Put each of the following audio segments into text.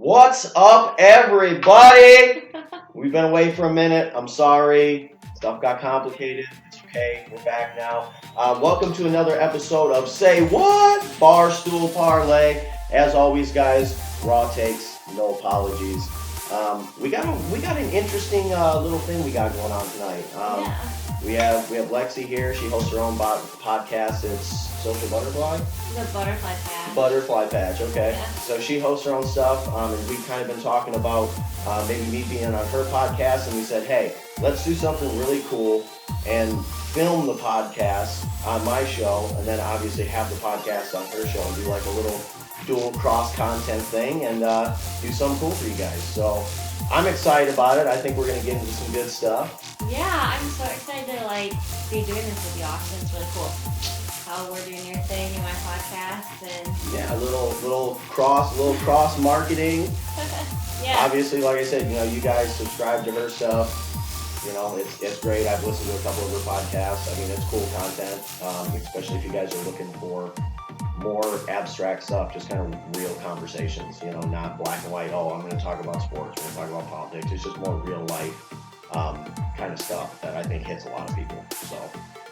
What's up, everybody? We've been away for a minute. I'm sorry. Stuff got complicated. It's okay. We're back now. Welcome to another episode of Say What? Barstool Parlay. As always, guys, raw takes, no apologies. We got an interesting little thing we got going on tonight. We have Lexi here. She hosts her own podcast. It's Social Butterfly. The Butterfly Patch. Butterfly Patch. Okay. Yeah. So she hosts her own stuff, and we've kind of been talking about maybe me being on her podcast, and we said, hey, let's do something really cool and film the podcast on my show, and then obviously have the podcast on her show and do like a little dual cross content thing and do something cool for you guys. So I'm excited about it. I think we're gonna get into some good stuff. Yeah, I'm so excited to be doing this with you, Austin. It's really cool. How we're doing your thing in my podcast and yeah, a little cross marketing. yeah. Obviously, like I said, you guys subscribe to her stuff. It's great. I've listened to a couple of her podcasts. I mean, it's cool content, especially if you guys are looking for more abstract stuff, just kind of real conversations, not black and white. Oh, I'm going to talk about sports. We're going to talk about politics. It's just more real life kind of stuff that I think hits a lot of people. So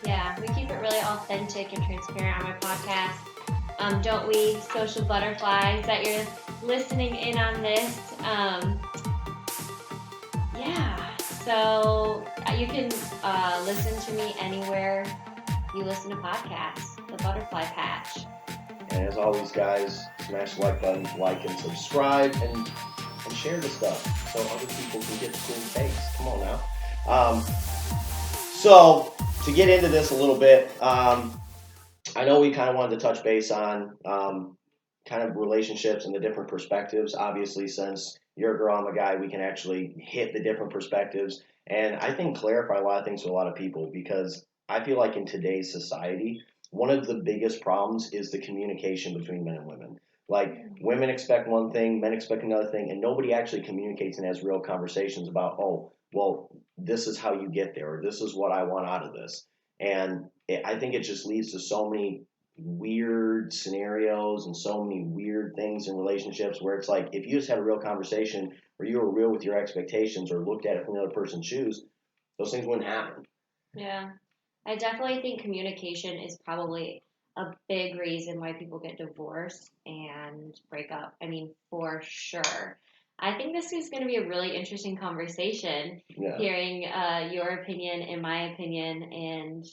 yeah, we keep it really authentic and transparent on my podcast. Don't we, social butterflies, that you're listening in on this? Yeah, so you can listen to me anywhere you listen to podcasts. The Butterfly Patch. And as always, guys, smash the like button, like and subscribe, and share the stuff so other people can get the cool takes. Come on now. So to get into this a little bit, I know we kind of wanted to touch base on kind of relationships and the different perspectives. Obviously, since you're a girl, I'm a guy, we can actually hit the different perspectives and I think clarify a lot of things to a lot of people, because I feel like in today's society, one of the biggest problems is the communication between men and women. Like, women expect one thing, men expect another thing, and nobody actually communicates and has real conversations about, oh, well, this is how you get there, or this is what I want out of this. And I think it just leads to so many weird scenarios and so many weird things in relationships where it's like, if you just had a real conversation where you were real with your expectations or looked at it from the other person's shoes, those things wouldn't happen. Yeah. I definitely think communication is probably a big reason why people get divorced and break up. I mean, for sure. I think this is going to be a really interesting conversation, hearing your opinion and my opinion, and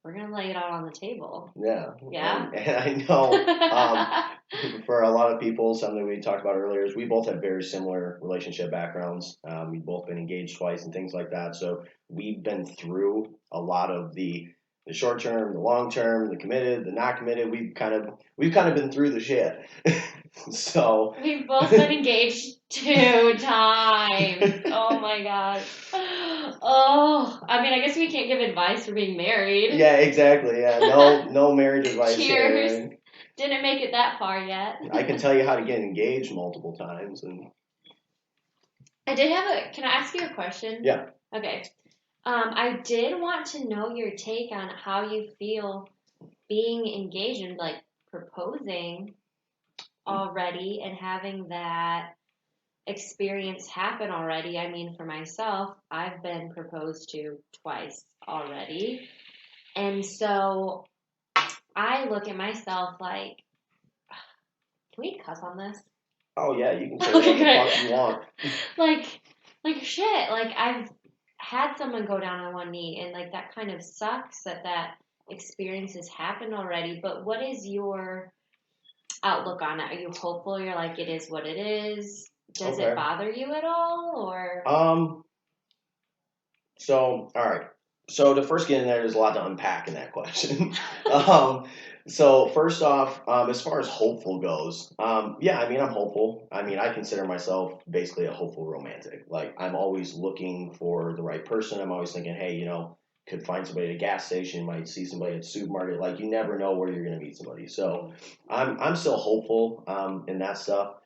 we're going to lay it out on the table. Yeah. Yeah? And I know for a lot of people, something we talked about earlier is we both have very similar relationship backgrounds. We've both been engaged twice and things like that. So we've been through a lot of the short term, the long term, the committed, the not committed. We've kind of been through the shit. So we've both been engaged 2 times. Oh my god. Oh, I mean, I guess we can't give advice for being married. Yeah, exactly. Yeah, no marriage advice. Cheers. Here. Didn't make it that far yet. I can tell you how to get engaged multiple times, and I did have can I ask you a question? Yeah. Okay. I did want to know your take on how you feel being engaged and proposing already and having that experience happen already. I mean, for myself, I've been proposed to twice already. And so I look at myself like, can we cuss on this? Oh yeah, you can say whatever the fuck you want. like shit. I've had someone go down on one knee, and that kind of sucks that experience has happened already. But what is your outlook on it? Are you hopeful? You're like, it is what it is? Does it bother you at all, or? So, all right. So to first get in there's a lot to unpack in that question. So first off, as far as hopeful goes, yeah, I mean, I'm hopeful. I mean, I consider myself basically a hopeful romantic. Like, I'm always looking for the right person. I'm always thinking, hey, could find somebody at a gas station, might see somebody at a supermarket. Like, you never know where you're going to meet somebody. So I'm still hopeful in that stuff.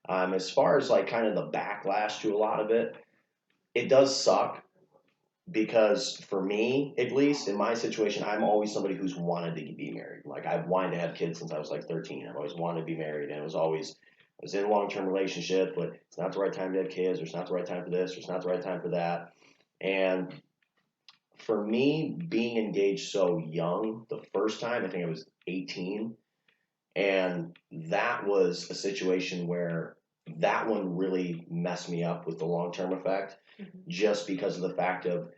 As far as kind of the backlash to a lot of it, it does suck. Because for me, at least in my situation, I'm always somebody who's wanted to be married. Like, I've wanted to have kids since I was 13. I've always wanted to be married, and it was always was in a long-term relationship, but it's not the right time to have kids, or it's not the right time for this, or it's not the right time for that. And for me, being engaged so young, the first time, I think I was 18, and that was a situation where that one really messed me up with the long-term effect, just because of the fact of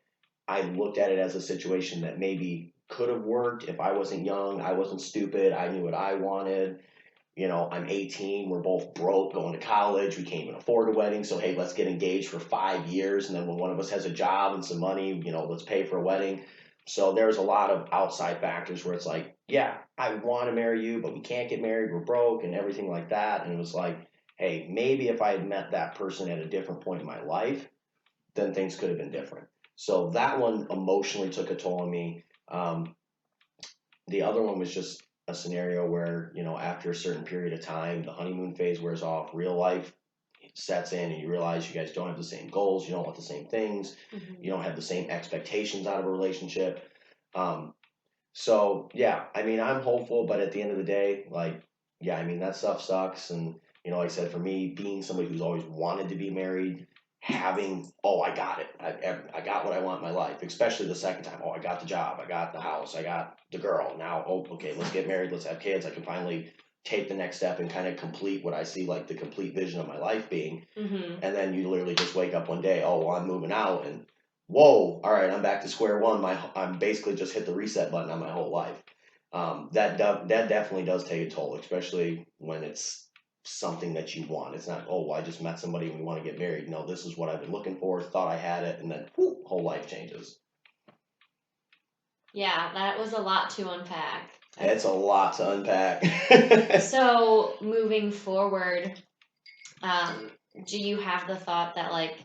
I looked at it as a situation that maybe could have worked if I wasn't young, I wasn't stupid, I knew what I wanted. I'm 18, we're both broke, going to college, we can't even afford a wedding, so hey, let's get engaged for 5 years, and then when one of us has a job and some money, let's pay for a wedding. So there's a lot of outside factors where it's like, yeah, I want to marry you, but we can't get married, we're broke, and everything like that. And it was like, hey, maybe if I had met that person at a different point in my life, then things could have been different. So that one emotionally took a toll on me. The other one was just a scenario where, after a certain period of time, the honeymoon phase wears off, real life sets in, and you realize you guys don't have the same goals, you don't want the same things, you don't have the same expectations out of a relationship. So, yeah, I mean, I'm hopeful, but at the end of the day, like, yeah, I mean, that stuff sucks. And, like I said, for me, being somebody who's always wanted to be married, having, oh, I got it. I got what I want in my life, especially the second time. Oh, I got the job. I got the house. I got the girl. Now, oh, okay, let's get married. Let's have kids. I can finally take the next step and kind of complete what I see like the complete vision of my life being. And then you literally just wake up one day, oh, well, I'm moving out, and whoa, all right, I'm back to square one. I'm basically just hit the reset button on my whole life. That definitely does take a toll, especially when it's something that you want. It's not, oh, well, I just met somebody and we want to get married. No, this is what I've been looking for, thought I had it, and then whoop, whole life changes. Yeah, that was a lot to unpack. It's a lot to unpack. So, moving forward, do you have the thought that, like,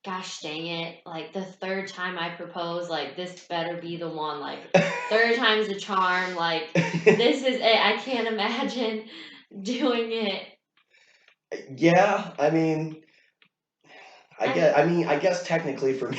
gosh dang it, like, the third time I propose, like, this better be the one, like, third time's a charm, like, this is it, I can't imagine doing it. Yeah, I mean, I guess technically for me,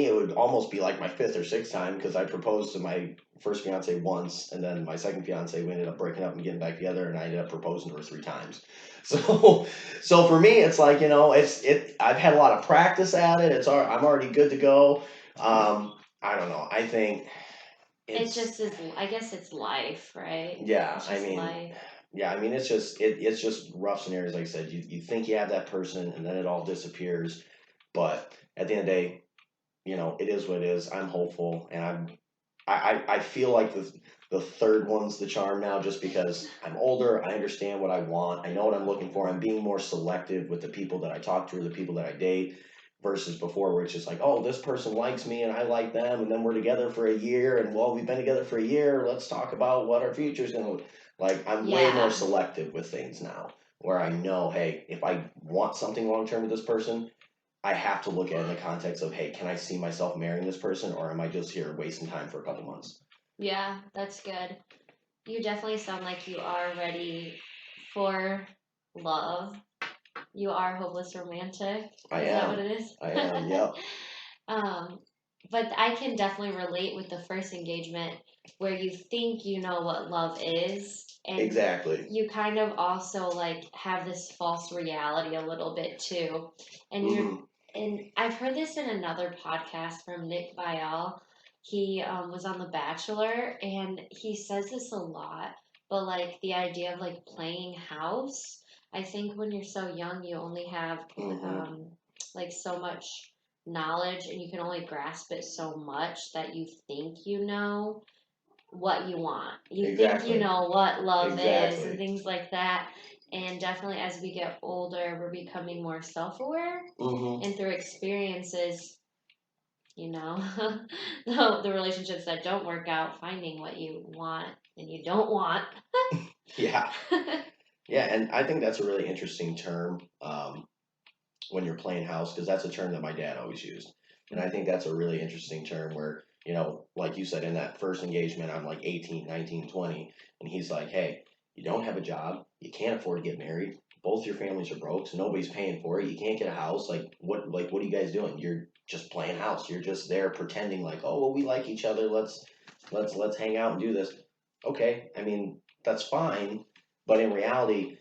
it would almost be like my fifth or sixth time, because I proposed to my first fiance once, and then my second fiance we ended up breaking up and getting back together, and I ended up proposing to her 3 times. So, so for me, it's like I've had a lot of practice at it. I'm already good to go. I don't know. I think It just is, I guess it's life, right? yeah. It's I just mean, life. yeah, I mean, it's just rough scenarios. Like I said, you think you have that person, and then it all disappears. But at the end of the day, it is what it is. I'm hopeful, and I feel like the third one's the charm now, just because I'm older. I understand what I want. I know what I'm looking for. I'm being more selective with the people that I talk to or the people that I date, versus before, where it's just like, oh, this person likes me and I like them, and then we're together for a year, and well, we've been together for a year. Let's talk about what our future's gonna look like. I'm way more Yeah. selective with things now, where I know, hey, if I want something long term with this person, I have to look at it in the context of, hey, can I see myself marrying this person, or am I just here wasting time for a couple months? Yeah, that's good. You definitely sound like you are ready for love. You are hopeless romantic. I Is that am. what it is? I am. Yep. um, but I can definitely relate with the first engagement where you think you know what love is, and Exactly. you kind of also like have this false reality a little bit too. And and I've heard this in another podcast from Nick Viall. He was on The Bachelor, and he says this a lot. But like the idea of like playing house, I think when you're so young, you only have like so much knowledge, and you can only grasp it so much that you think you know what you want. You think you know what love is and things like that. And definitely as we get older, we're becoming more self aware. And through experiences, the relationships that don't work out, finding what you want and you don't want. Yeah. Yeah, and I think that's a really interesting term, when you're playing house, because that's a term that my dad always used. And I think that's a really interesting term where, like you said, in that first engagement, I'm like 18, 19, 20. And he's like, hey, you don't have a job. You can't afford to get married. Both your families are broke, so nobody's paying for it. You can't get a house. What are you guys doing? You're just playing house. You're just there pretending like, oh, well, we like each other. Let's hang out and do this. Okay. I mean, that's fine. But in reality,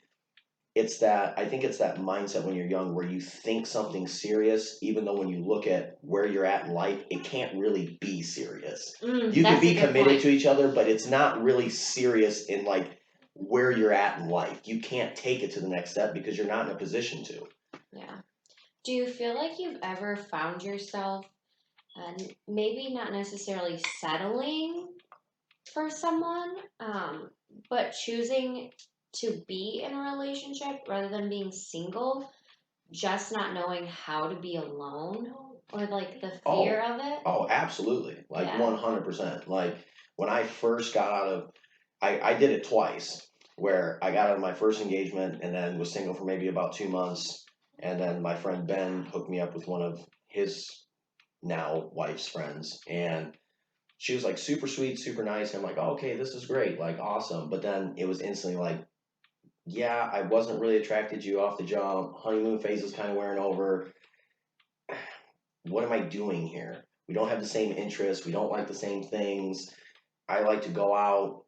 I think it's that mindset when you're young where you think something's serious, even though when you look at where you're at in life, it can't really be serious. You can That's a be good committed point. to each other, but it's not really serious in like where you're at in life. You can't take it to the next step because you're not in a position to. Yeah. Do you feel like you've ever found yourself, maybe not necessarily settling for someone, but choosing to be in a relationship rather than being single, just not knowing how to be alone or like the fear Oh, of it? oh, absolutely. Like Yeah. 100%. Like when I first got out of, I did it twice where I got out of my first engagement and then was single for maybe about 2 months. And then my friend Ben hooked me up with one of his now wife's friends. And she was like super sweet, super nice. And I'm like, oh, okay, this is great. Like, awesome. But then it was instantly like, yeah, I wasn't really attracted to you off the jump. Honeymoon phase is kind of wearing over. What am I doing here? We don't have the same interests. We don't like the same things. I like to go out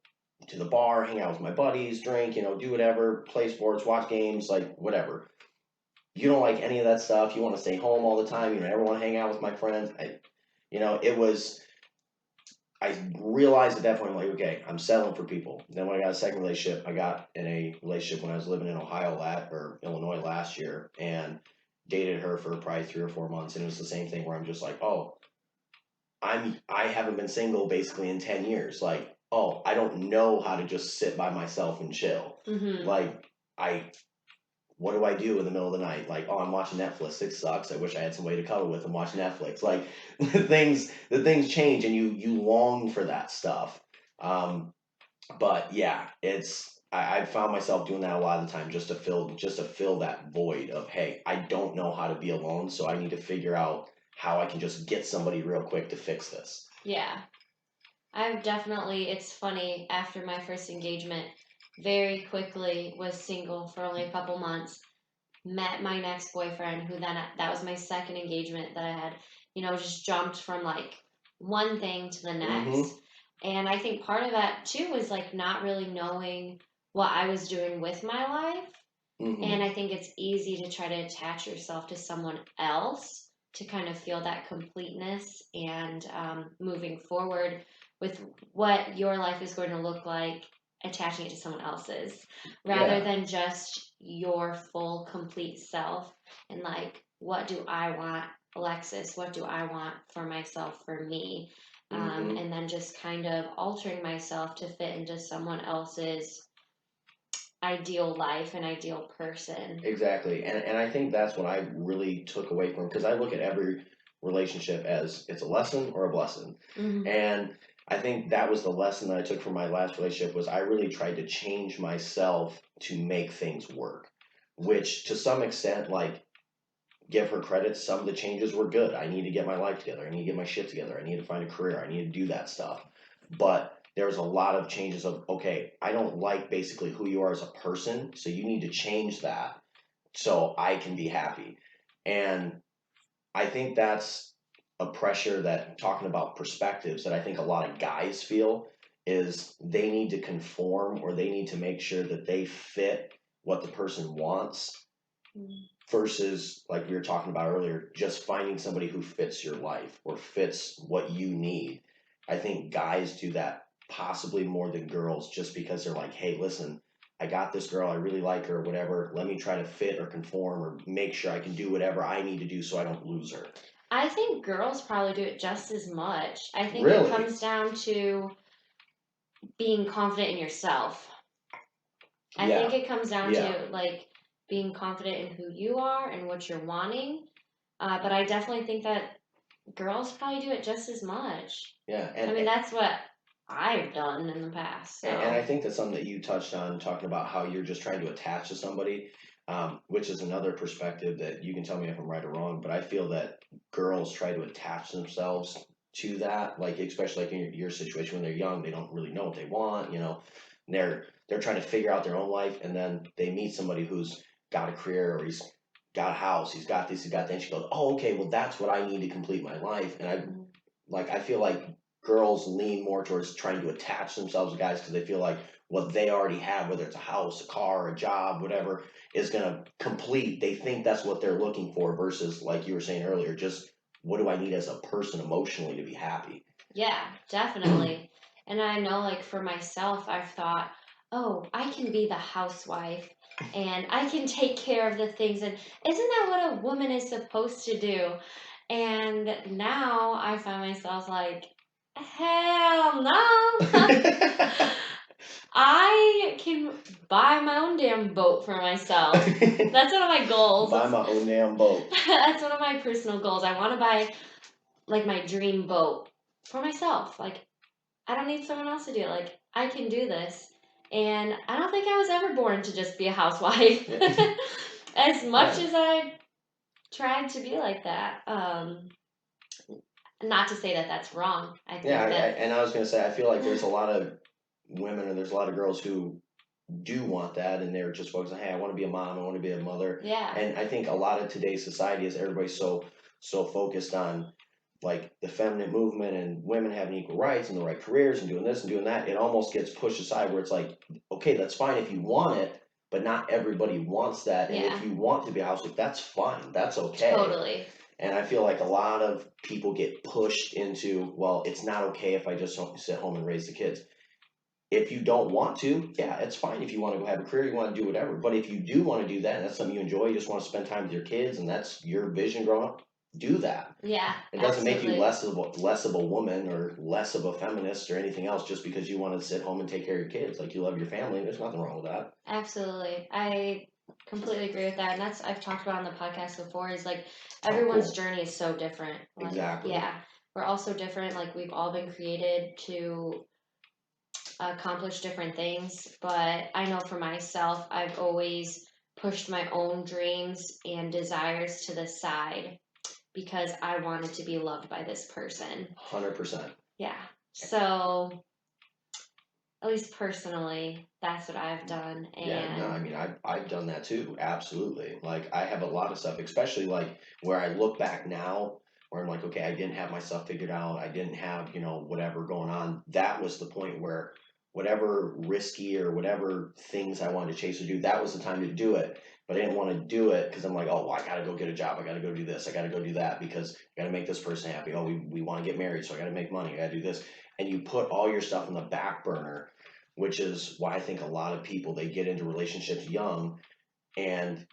to the bar, hang out with my buddies, drink, do whatever, play sports, watch games, like whatever. You don't like any of that stuff. You want to stay home all the time. You don't ever want to hang out with my friends. It was, I realized at that point, I'm like, okay, I'm settling for people. Then when I got a second relationship, I got in a relationship when I was living in or Illinois last year and dated her for probably 3 or 4 months. And it was the same thing where I'm just like, oh, I haven't been single basically in 10 years. Like, oh, I don't know how to just sit by myself and chill. Mm-hmm. Like, I what do I do in the middle of the night? Like, oh, I'm watching Netflix. It sucks. I wish I had somebody to cuddle with and watch Netflix. Like, the things change, and you long for that stuff. Um, but yeah, I found myself doing that a lot of the time just to fill that void of, hey, I don't know how to be alone, so I need to figure out how I can just get somebody real quick to fix this. Yeah. it's funny, after my first engagement, very quickly was single for only a couple months, met my next boyfriend, who then, that was my second engagement that I had, just jumped from like one thing to the Mm-hmm. next. And I think part of that too was like not really knowing what I was doing with my life. Mm-hmm. And I think it's easy to try to attach yourself to someone else to kind of feel that completeness and moving forward with what your life is going to look like, attaching it to someone else's rather Yeah. than just your full, complete self. And like, what do I want, Alexis? What do I want for myself, for me? Mm-hmm. And then just kind of altering myself to fit into someone else's ideal life and ideal person. Exactly. And I think that's what I really took away from, because I look at every relationship as it's a lesson or a blessing. Mm-hmm. And I think that was the lesson that I took from my last relationship was I really tried to change myself to make things work, which to some extent, like, give her credit, some of the changes were good. I need to get my life together. I need to get my shit together. I need to find a career. I need to do that stuff. But there's a lot of changes of, okay, I don't like basically who you are as a person, so you need to change that so I can be happy. And I think that's a pressure that, talking about perspectives, that I think a lot of guys feel is they need to conform or they need to make sure that they fit what the person wants Mm-hmm. versus, like we were talking about earlier, just finding somebody who fits your life or fits what you need. I think guys do that possibly more than girls just because they're like, hey, listen, I got this girl, I really like her, whatever. Let me try to fit or conform or make sure I can do whatever I need to do so I don't lose her. I think girls probably do it just as much. I think it Really? comes down to being confident in yourself. I think Yeah. it comes down Yeah. to like being confident in who you are and what you're wanting. But I definitely think that girls probably do it just as much. Yeah. I mean, that's what I've done in the past. And I So, think that's something that you touched on, talking about how you're just trying to attach to somebody, which is another perspective that you can tell me if I'm right or wrong. But I feel that girls try to attach themselves to that, like especially like in your situation when they're young, they don't really know what they want. And they're trying to figure out their own life, and then they meet somebody who's got a career or he's got a house, he's got this, he's got that. And she goes, oh, okay, well that's what I need to complete my life. And I feel like girls lean more towards trying to attach themselves to guys because they feel like what they already have, whether it's a house, a car, a job, whatever, is going to complete. They think that's what they're looking for versus, like you were saying earlier, just what do I need as a person emotionally to be happy? Yeah, definitely. And I know, like, for myself, I've thought, oh, I can be the housewife and I can take care of the things. And isn't that what a woman is supposed to do? And now I find myself like, hell no. I can buy my own damn boat for myself. That's one of my goals. Buy my own damn boat. That's one of my personal goals. I want to buy like my dream boat for myself. Like, I don't need someone else to do it. Like, I can do this. And I don't think I was ever born to just be a housewife. As much Right. as I tried to be like that. Not to say that that's wrong. I think Yeah, that, and I was gonna say I feel like there's a lot of women and there's a lot of girls who do want that and they're just focused on, hey, I want to be a mom, I want to be a mother. yeah, And I think a lot of today's society is everybody's so focused on like the feminine movement and women having equal rights and the right careers and doing this and doing that. It almost gets pushed aside where it's like, okay, that's fine if you want it, but not everybody wants that. And yeah, if you want to be a housewife, that's fine, that's okay. totally. And I feel like a lot of people get pushed into, well, it's not okay if I just don't sit home and raise the kids. If you don't want to, yeah, it's fine if you want to go have a career, you want to do whatever. But if you do want to do that, and that's something you enjoy, you just want to spend time with your kids, and that's your vision growing up, do that. Yeah, It doesn't make you absolutely. less of a woman or less of a feminist or anything else just because you want to sit home and take care of your kids. Like you love your family, there's nothing wrong with that. Absolutely. I completely agree with that. And that's, I've talked about on the podcast before, is like Oh, everyone's cool. journey is so different. Like, Exactly. yeah, we're all so different. Like, we've all been created to accomplish different things. But I know for myself, I've always pushed my own dreams and desires to the side because I wanted to be loved by this person. 100%. Yeah. So, at least personally, that's what I've done. Yeah, no, I And mean, I've done that too. Absolutely. Like I have a lot of stuff, especially like where I look back now, where I'm like, okay, I didn't have my stuff figured out. I didn't have, whatever going on. That was the point where whatever risky or whatever things I wanted to chase or do, that was the time to do it. But I didn't want to do it because I'm like, oh, well, I got to go get a job. I got to go do this. I got to go do that because I got to make this person happy. Oh, we want to get married, so I got to make money. I got to do this. And you put all your stuff in the back burner, which is why I think a lot of people they get into relationships young, and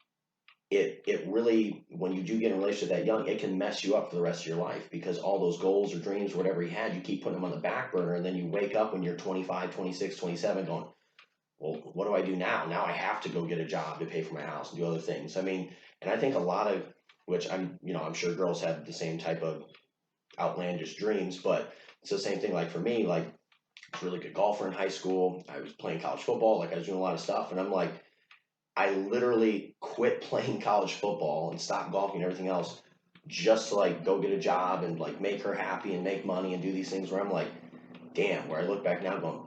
it really, when you do get in a relationship that young, it can mess you up for the rest of your life because all those goals or dreams, whatever you had, you keep putting them on the back burner, and then you wake up when you're 25, 26, 27, going, well, what do I do now? Now I have to go get a job to pay for my house and do other things. I mean, and I think a lot of which I'm sure girls have the same type of outlandish dreams, but it's the same thing. Like for me, like I was a really good golfer in high school. I was playing college football. Like I was doing a lot of stuff, and I'm like, I literally quit playing college football and stopped golfing and everything else just to like go get a job and like make her happy and make money and do these things where I'm like, damn, where I look back now going,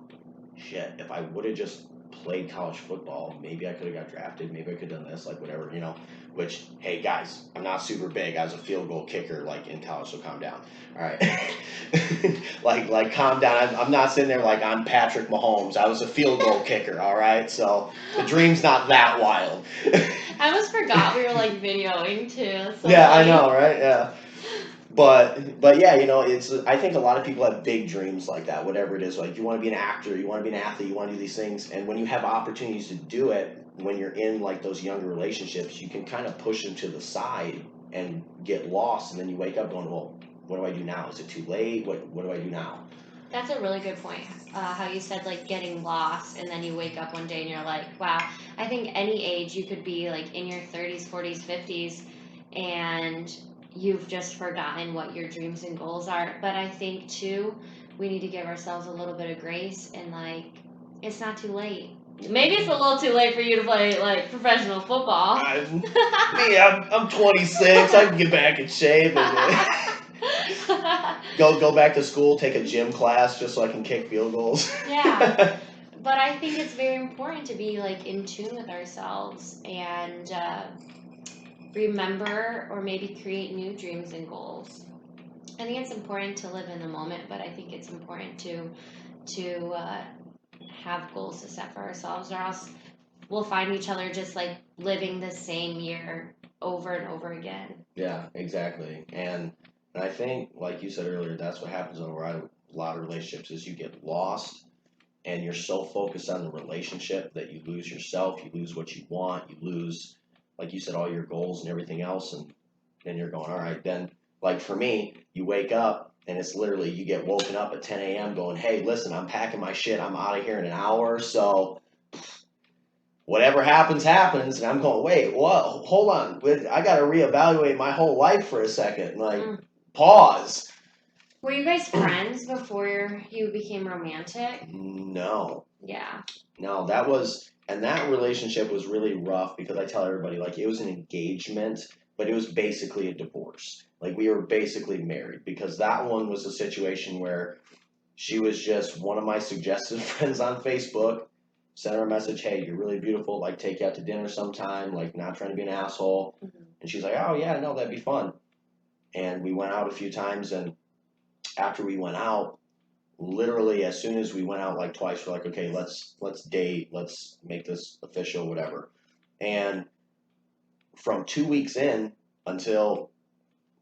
shit, if I would have just played college football, maybe I could have got drafted, maybe I could have done this, like whatever. Which, hey guys, I'm not super big. I was a field goal kicker like in college, so calm down. All right, like calm down. I'm not sitting there like I'm Patrick Mahomes. I was a field goal kicker. All right, so the dream's not that wild. I almost forgot we were like videoing too. So Yeah, I funny. know, right? Yeah. But yeah, it's I think a lot of people have big dreams like that, whatever it is. Like you want to be an actor, you want to be an athlete, you want to do these things, and when you have opportunities to do it, when you're in like those younger relationships, you can kind of push them to the side and get lost, and then you wake up going, well, what do I do now? Is it too late? What do I do now? That's a really good point. How you said like getting lost and then you wake up one day and you're like, wow. I think any age you could be like in your 30s, 40s, 50s, and you've just forgotten what your dreams and goals are. But I think too, we need to give ourselves a little bit of grace and like, it's not too late. Maybe it's a little too late for you to play like professional football. I'm 26. I can get back in shape and go back to school, take a gym class just so I can kick field goals. Yeah. But I think it's very important to be like in tune with ourselves and remember or maybe create new dreams and goals. I think it's important to live in the moment, but I think it's important to have goals to set for ourselves, or else we'll find each other just like living the same year over and over again. Yeah, exactly. And I think, like you said earlier, that's what happens in a lot of relationships is you get lost and you're so focused on the relationship that you lose yourself, you lose what you want, you lose, like you said, all your goals and everything else, and then you're going, all right, then, like for me, you wake up and it's literally you get woken up at 10 a.m. going, hey, listen, I'm packing my shit, I'm out of here in an hour, so whatever happens, happens. And I'm going, wait, what? Hold on, I got to reevaluate my whole life for a second, like, Mm. pause. Were you guys friends before you became romantic? No. Yeah. No, and that relationship was really rough because I tell everybody, like, it was an engagement, but it was basically a divorce. Like, we were basically married because that one was a situation where she was just one of my suggested friends on Facebook. Sent her a message, hey, you're really beautiful, like, take you out to dinner sometime, like, not trying to be an asshole. Mm-hmm. And she's like, oh, yeah, no, that'd be fun. And we went out a few times, and after we went out, literally as soon as we went out like twice, we're like, okay, let's date, let's make this official, whatever. And from 2 weeks in until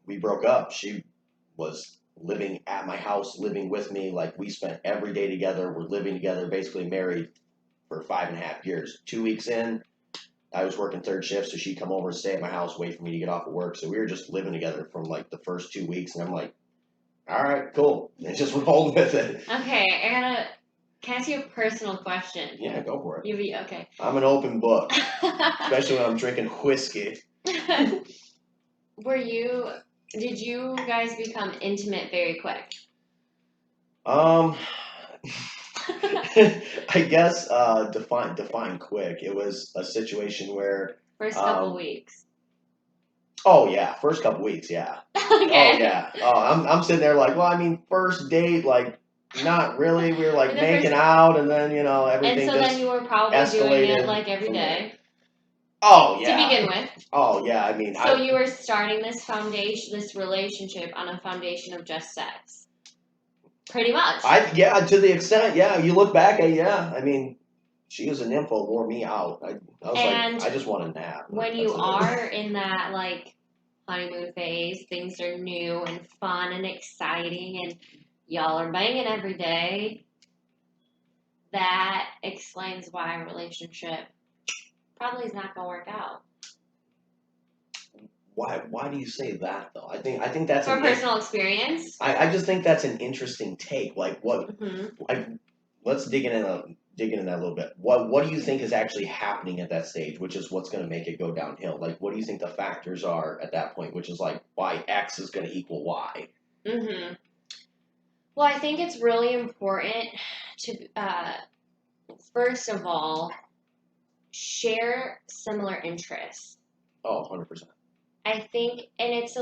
we broke up, she was living at my house, living with me. Like we spent every day together. We're living together, basically married for 5.5 years. 2 weeks in, I was working third shift, so she'd come over and stay at my house, wait for me to get off of work. So we were just living together from like the first 2 weeks, and I'm like, all right, cool. And just rolled with it. Okay, can I ask you a personal question? Yeah, go for it. Okay. I'm an open book, especially when I'm drinking whiskey. Did you guys become intimate very quick? I guess define quick. It was a situation where First couple weeks. oh yeah, first couple weeks, yeah. Okay. Oh yeah. Oh, I'm sitting there like, well, I mean, first date, like, not really. We were like making out, and then everything And so just then you were probably doing it like every day. Oh yeah. To begin with. Oh yeah. I mean. So you were starting this relationship on a foundation of just sex. Pretty much. To the extent, yeah. You look back at, yeah. I mean, she was a nympho, wore me out. I was like, I just want a nap. When you are in that like honeymoon phase, things are new and fun and exciting, and y'all are banging every day. That explains why a relationship probably is not gonna work out. Why do you say that though? I think that's from personal experience. I just think that's an interesting take. Like what? Mm-hmm. Let's dig into that a little bit. What do you think is actually happening at that stage, which is what's going to make it go downhill? Like, what do you think the factors are at that point, which is like why X is going to equal Y? Mm-hmm. Well, I think it's really important to first of all share similar interests. Oh, 100%. I think it's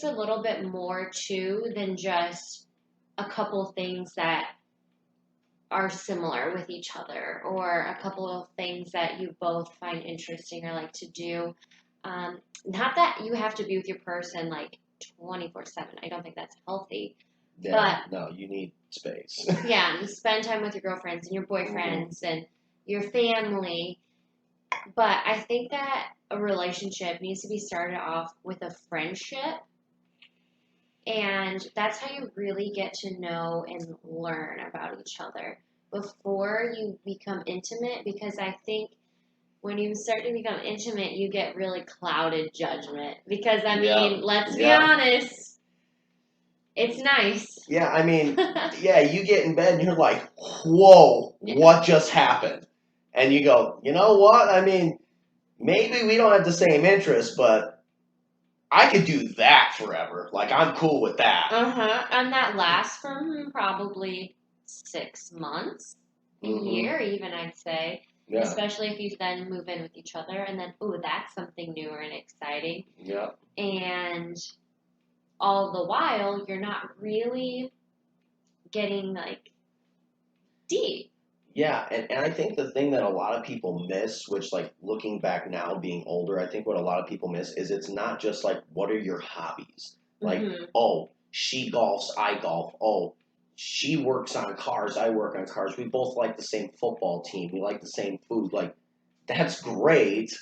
a little bit more too than just a couple things that are similar with each other, or a couple of things that you both find interesting or like to do. Not that you have to be with your person like 24/7. I don't think that's healthy. Yeah, but no, you need space. Yeah, and spend time with your girlfriends and your boyfriends and your family. But I think that a relationship needs to be started off with a friendship. And that's how you really get to know and learn about each other before you become intimate. Because I think when you start to become intimate, you get really clouded judgment. Because, I mean, let's be honest, it's nice. Yeah, I mean, yeah, you get in bed and you're like, whoa, what just happened? And you go, you know what? I mean, maybe we don't have the same interests, but I could do that forever. Like, I'm cool with that. And that lasts from probably 6 months, a year even, I'd say. Yeah. Especially if you then move in with each other, and then, ooh, that's something newer and exciting. Yeah. And all the while, you're not really getting, like, deep. Yeah, and I think the thing that a lot of people miss, which, like, looking back now, being older, I think what a lot of people miss is it's not just, like, what are your hobbies? Like, oh, she golfs, I golf. Oh, she works on cars, I work on cars. We both like the same football team. We like the same food. Like, that's great,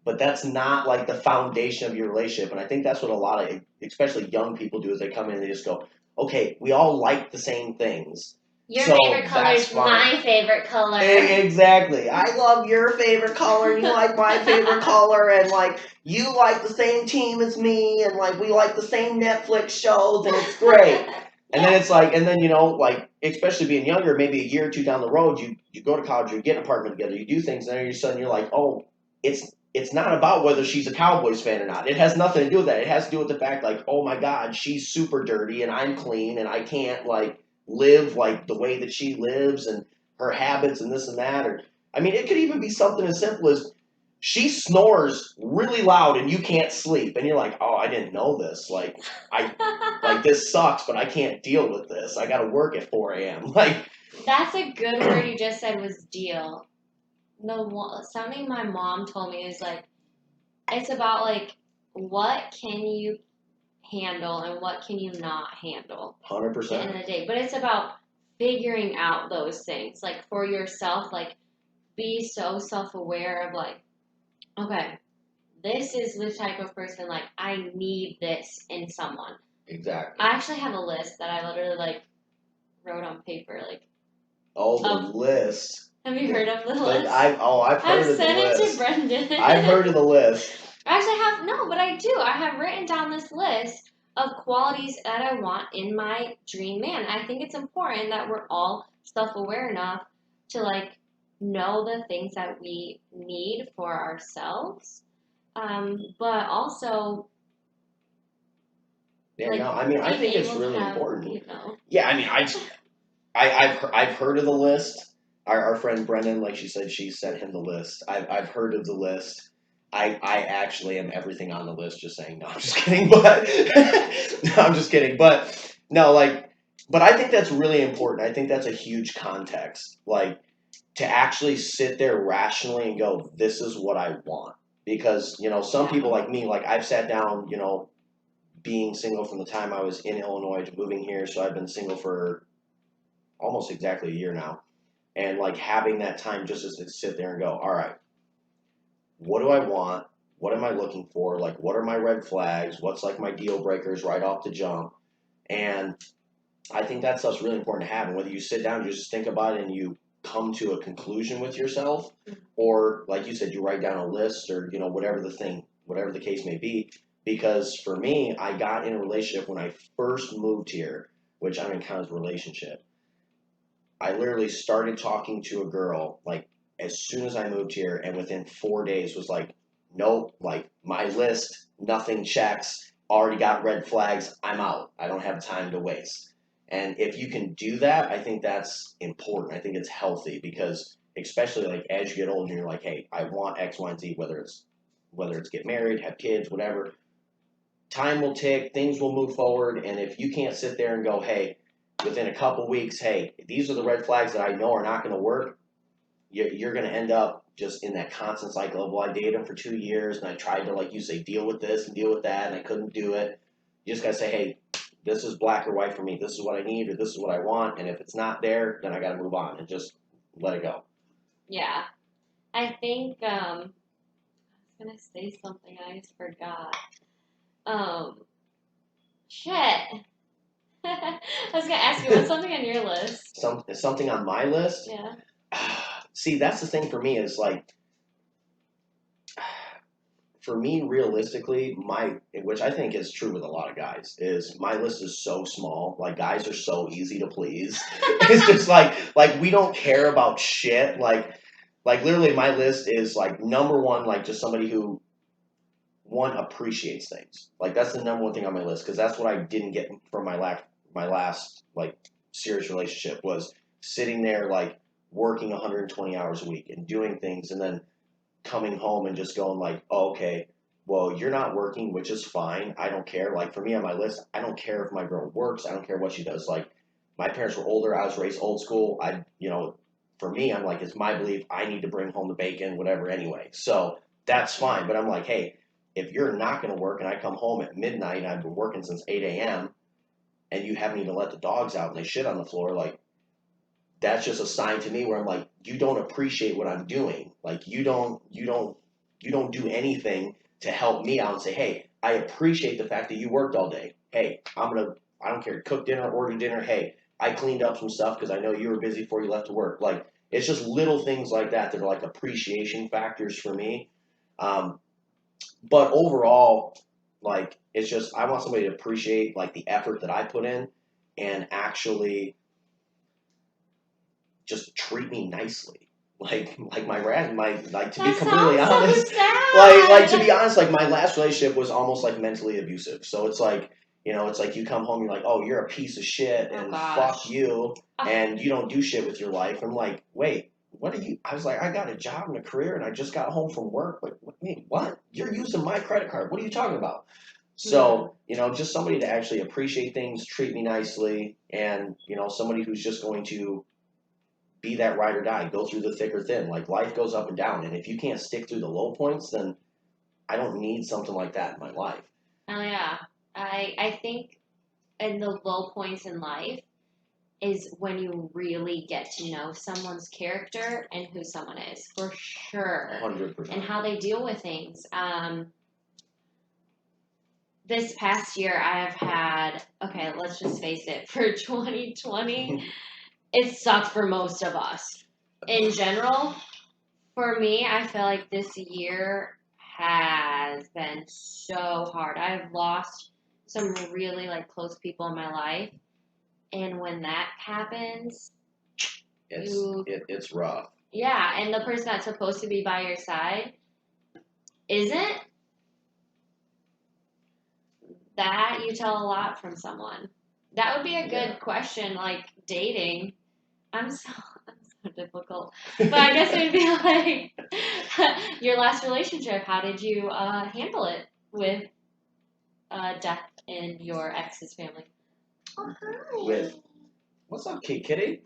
but that's not like the foundation of your relationship. And I think that's what a lot of, especially young people do, is they come in and they just go, okay, we all like the same things. Your So favorite color that's is fine. my favorite color. Exactly. I love your favorite color, and you like my favorite color, and like you like the same team as me, and like we like the same Netflix shows, and it's great. And then it's like, and then like especially being younger, maybe a year or two down the road, you go to college, you get an apartment together, you do things, and then all of a sudden you're like, oh, it's not about whether she's a Cowboys fan or not. It has nothing to do with that. It has to do with the fact like, oh my God, she's super dirty, and I'm clean, and I can't like live like the way that she lives, and her habits and this and that. Or I mean, it could even be something as simple as she snores really loud and you can't sleep, and you're like, oh, I didn't know this. Like this sucks, but I can't deal with this. I got to work at 4 a.m. Like, That's a good word you just said was deal. Something my mom told me is like, it's about like, what can you handle and what can you not handle at the end 100%. of the day. But it's about figuring out those things. Like for yourself, like be so self-aware of like, okay, this is the type of person like I need this in someone. Exactly. I actually have a list that I literally like wrote on paper. Like, Oh, the list. have you heard of the But list? I've heard of the sent it to list. Brendan. I've heard of the list. Actually, but I do. I have written down this list of qualities that I want in my dream man. I think it's important that we're all self-aware enough to like know the things that we need for ourselves, but also Yeah, like no, I mean, I being think it's able to really have, important. Yeah, I mean, I've heard of the list. Our friend Brendan, like she said, she sent him the list. I've heard of the list. I actually am everything on the list. Just saying, no, I'm just kidding. But no, I'm just kidding. But no, like, but I think that's really important. I think that's a huge context. Like to actually sit there rationally and go, this is what I want. Because some people like me, like I've sat down, being single from the time I was in Illinois to moving here. So I've been single for almost exactly a year now. And like having that time just to sit there and go, all right, what do I want? What am I looking for? Like, what are my red flags? What's like my deal breakers right off the jump? And I think that stuff's really important to have. And whether you sit down and you just think about it and you come to a conclusion with yourself, or like you said, you write down a list or, whatever the case may be. Because for me, I got in a relationship when I first moved here, which I mean counts as relationship. I literally started talking to a girl like as soon as I moved here, and within 4 days was like, nope, like my list, nothing checks, already got red flags, I'm out. I don't have time to waste. And if you can do that, I think that's important. I think it's healthy because especially like as you get older, you're like, hey, I want X, Y, and Z, whether it's get married, have kids, whatever. Time will tick, things will move forward, and if you can't sit there and go, hey, within a couple weeks, hey, these are the red flags that I know are not going to work, you're going to end up just in that constant cycle of, well, I dated him for 2 years, and I tried to, like you say, deal with this and deal with that, and I couldn't do it. You just got to say, hey, this is black or white for me. This is what I need, or this is what I want, and if it's not there, then I got to move on and just let it go. Yeah. I think, I was going to say something, I just forgot. Shit. I was gonna ask you, what's something on your list? Something on my list? Yeah. See, that's the thing for me is like, for me, realistically, which I think is true with a lot of guys, is my list is so small. Like guys are so easy to please. It's just like we don't care about shit. Like literally, my list is like number one, like just somebody who one appreciates things. Like that's the number one thing on my list because that's what I didn't get from my last like serious relationship was sitting there like working 120 hours a week and doing things and then coming home and just going like, oh, okay, well, you're not working, which is fine. I don't care. Like for me on my list, I don't care if my girl works. I don't care what she does. Like my parents were older. I was raised old school. For me, I'm like, it's my belief. I need to bring home the bacon, whatever anyway. So that's fine. But I'm like, hey, if you're not going to work and I come home at midnight and I've been working since 8 a.m., and you have me to let the dogs out and they shit on the floor, like, that's just a sign to me where I'm like, you don't appreciate what I'm doing. Like, you don't do anything to help me out and say, hey, I appreciate the fact that you worked all day. Hey, I don't care, cook dinner, order dinner. Hey, I cleaned up some stuff because I know you were busy before you left to work. Like, it's just little things like that that are like appreciation factors for me. But overall, like, it's just, I want somebody to appreciate like the effort that I put in and actually just treat me nicely. Like my rat, like to be That completely sounds so honest, sad. like to be honest, like my last relationship was almost like mentally abusive. So it's like, it's like you come home, you're like, oh, you're a piece of shit, Oh and fuck gosh. you, Ah, and you don't do shit with your life. I'm like, wait, what are you? I was like, I got a job and a career, and I just got home from work. Like, wait, what? You're using my credit card? What are you talking about? So, just somebody to actually appreciate things, treat me nicely, and somebody who's just going to be that ride or die, go through the thick or thin. Like, life goes up and down, and if you can't stick through the low points, then I don't need something like that in my life. oh yeah. I think in the low points in life is when you really get to know someone's character and who someone is, for sure. 100%. And how they deal with things. This past year I've had, okay, let's just face it, for 2020, it sucked for most of us. In general, for me, I feel like this year has been so hard. I've lost some really like close people in my life, and when that happens, It's rough. yeah, and the person that's supposed to be by your side isn't, that you tell a lot from someone. That would be a good question, like dating. I'm so difficult. But I guess it'd be like your last relationship. How did you handle it with death in your ex's family? Oh, hi. With what's up, Kitty?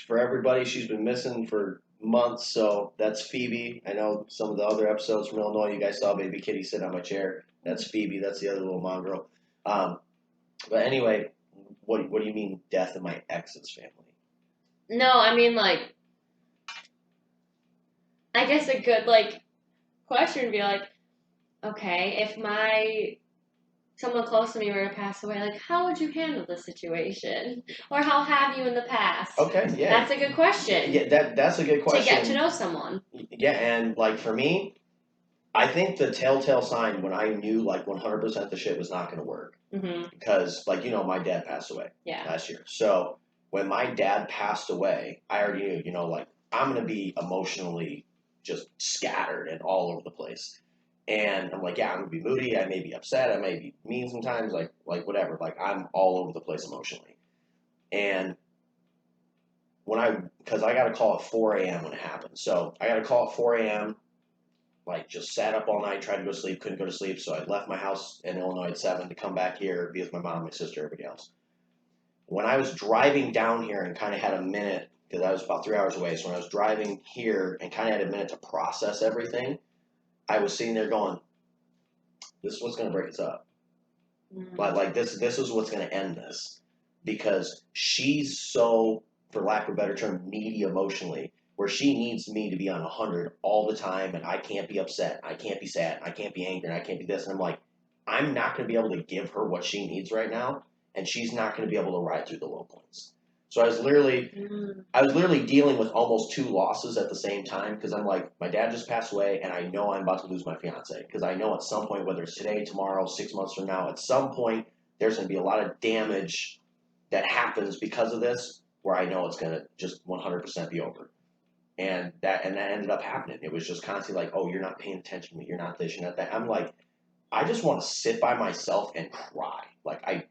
For everybody, she's been missing for months, so that's Phoebe. I know some of the other episodes from Illinois, you guys saw baby Kitty sitting on my chair. That's Phoebe. That's the other little mongrel. But anyway, what do you mean death in my ex's family? No, I mean like, I guess a good like question would be like, okay, if someone close to me were to pass away, like how would you handle the situation, or how have you in the past? Okay, yeah, That's a good question. Yeah, that's a good question. To get to know someone. Yeah, and like for me, I think the telltale sign when I knew like 100% the shit was not going to work, because like my dad passed away last year. So when my dad passed away, I already knew, like I'm going to be emotionally just scattered and all over the place. And I'm like, yeah, I'm going to be moody. I may be upset. I may be mean sometimes, like whatever. Like I'm all over the place emotionally. And because I got a call at 4 a.m. when it happened. So I got a call at 4 a.m., like just sat up all night, tried to go to sleep, couldn't go to sleep. So I left my house in Illinois at 7 to come back here, be with my mom, my sister, everybody else. When I was driving down here and kind of had a minute, because I was about 3 hours away, so when I was driving here and kind of had a minute to process everything, I was sitting there going, this is what's going to break us up. Like this is what's going to end this. Because she's so, for lack of a better term, needy emotionally, where she needs me to be on 100 all the time, and I can't be upset, I can't be sad, I can't be angry, I can't be this. And I'm like, I'm not going to be able to give her what she needs right now, and she's not going to be able to ride through the low points. So I was literally dealing with almost two losses at the same time, because I'm like, my dad just passed away, and I know I'm about to lose my fiance, because I know at some point, whether it's today, tomorrow, 6 months from now, at some point, there's going to be a lot of damage that happens because of this, where I know it's going to just 100% be over. And that ended up happening. It was just constantly like, oh, you're not paying attention to me. You're not this, you're not that. I'm like, I just want to sit by myself and cry. Like, I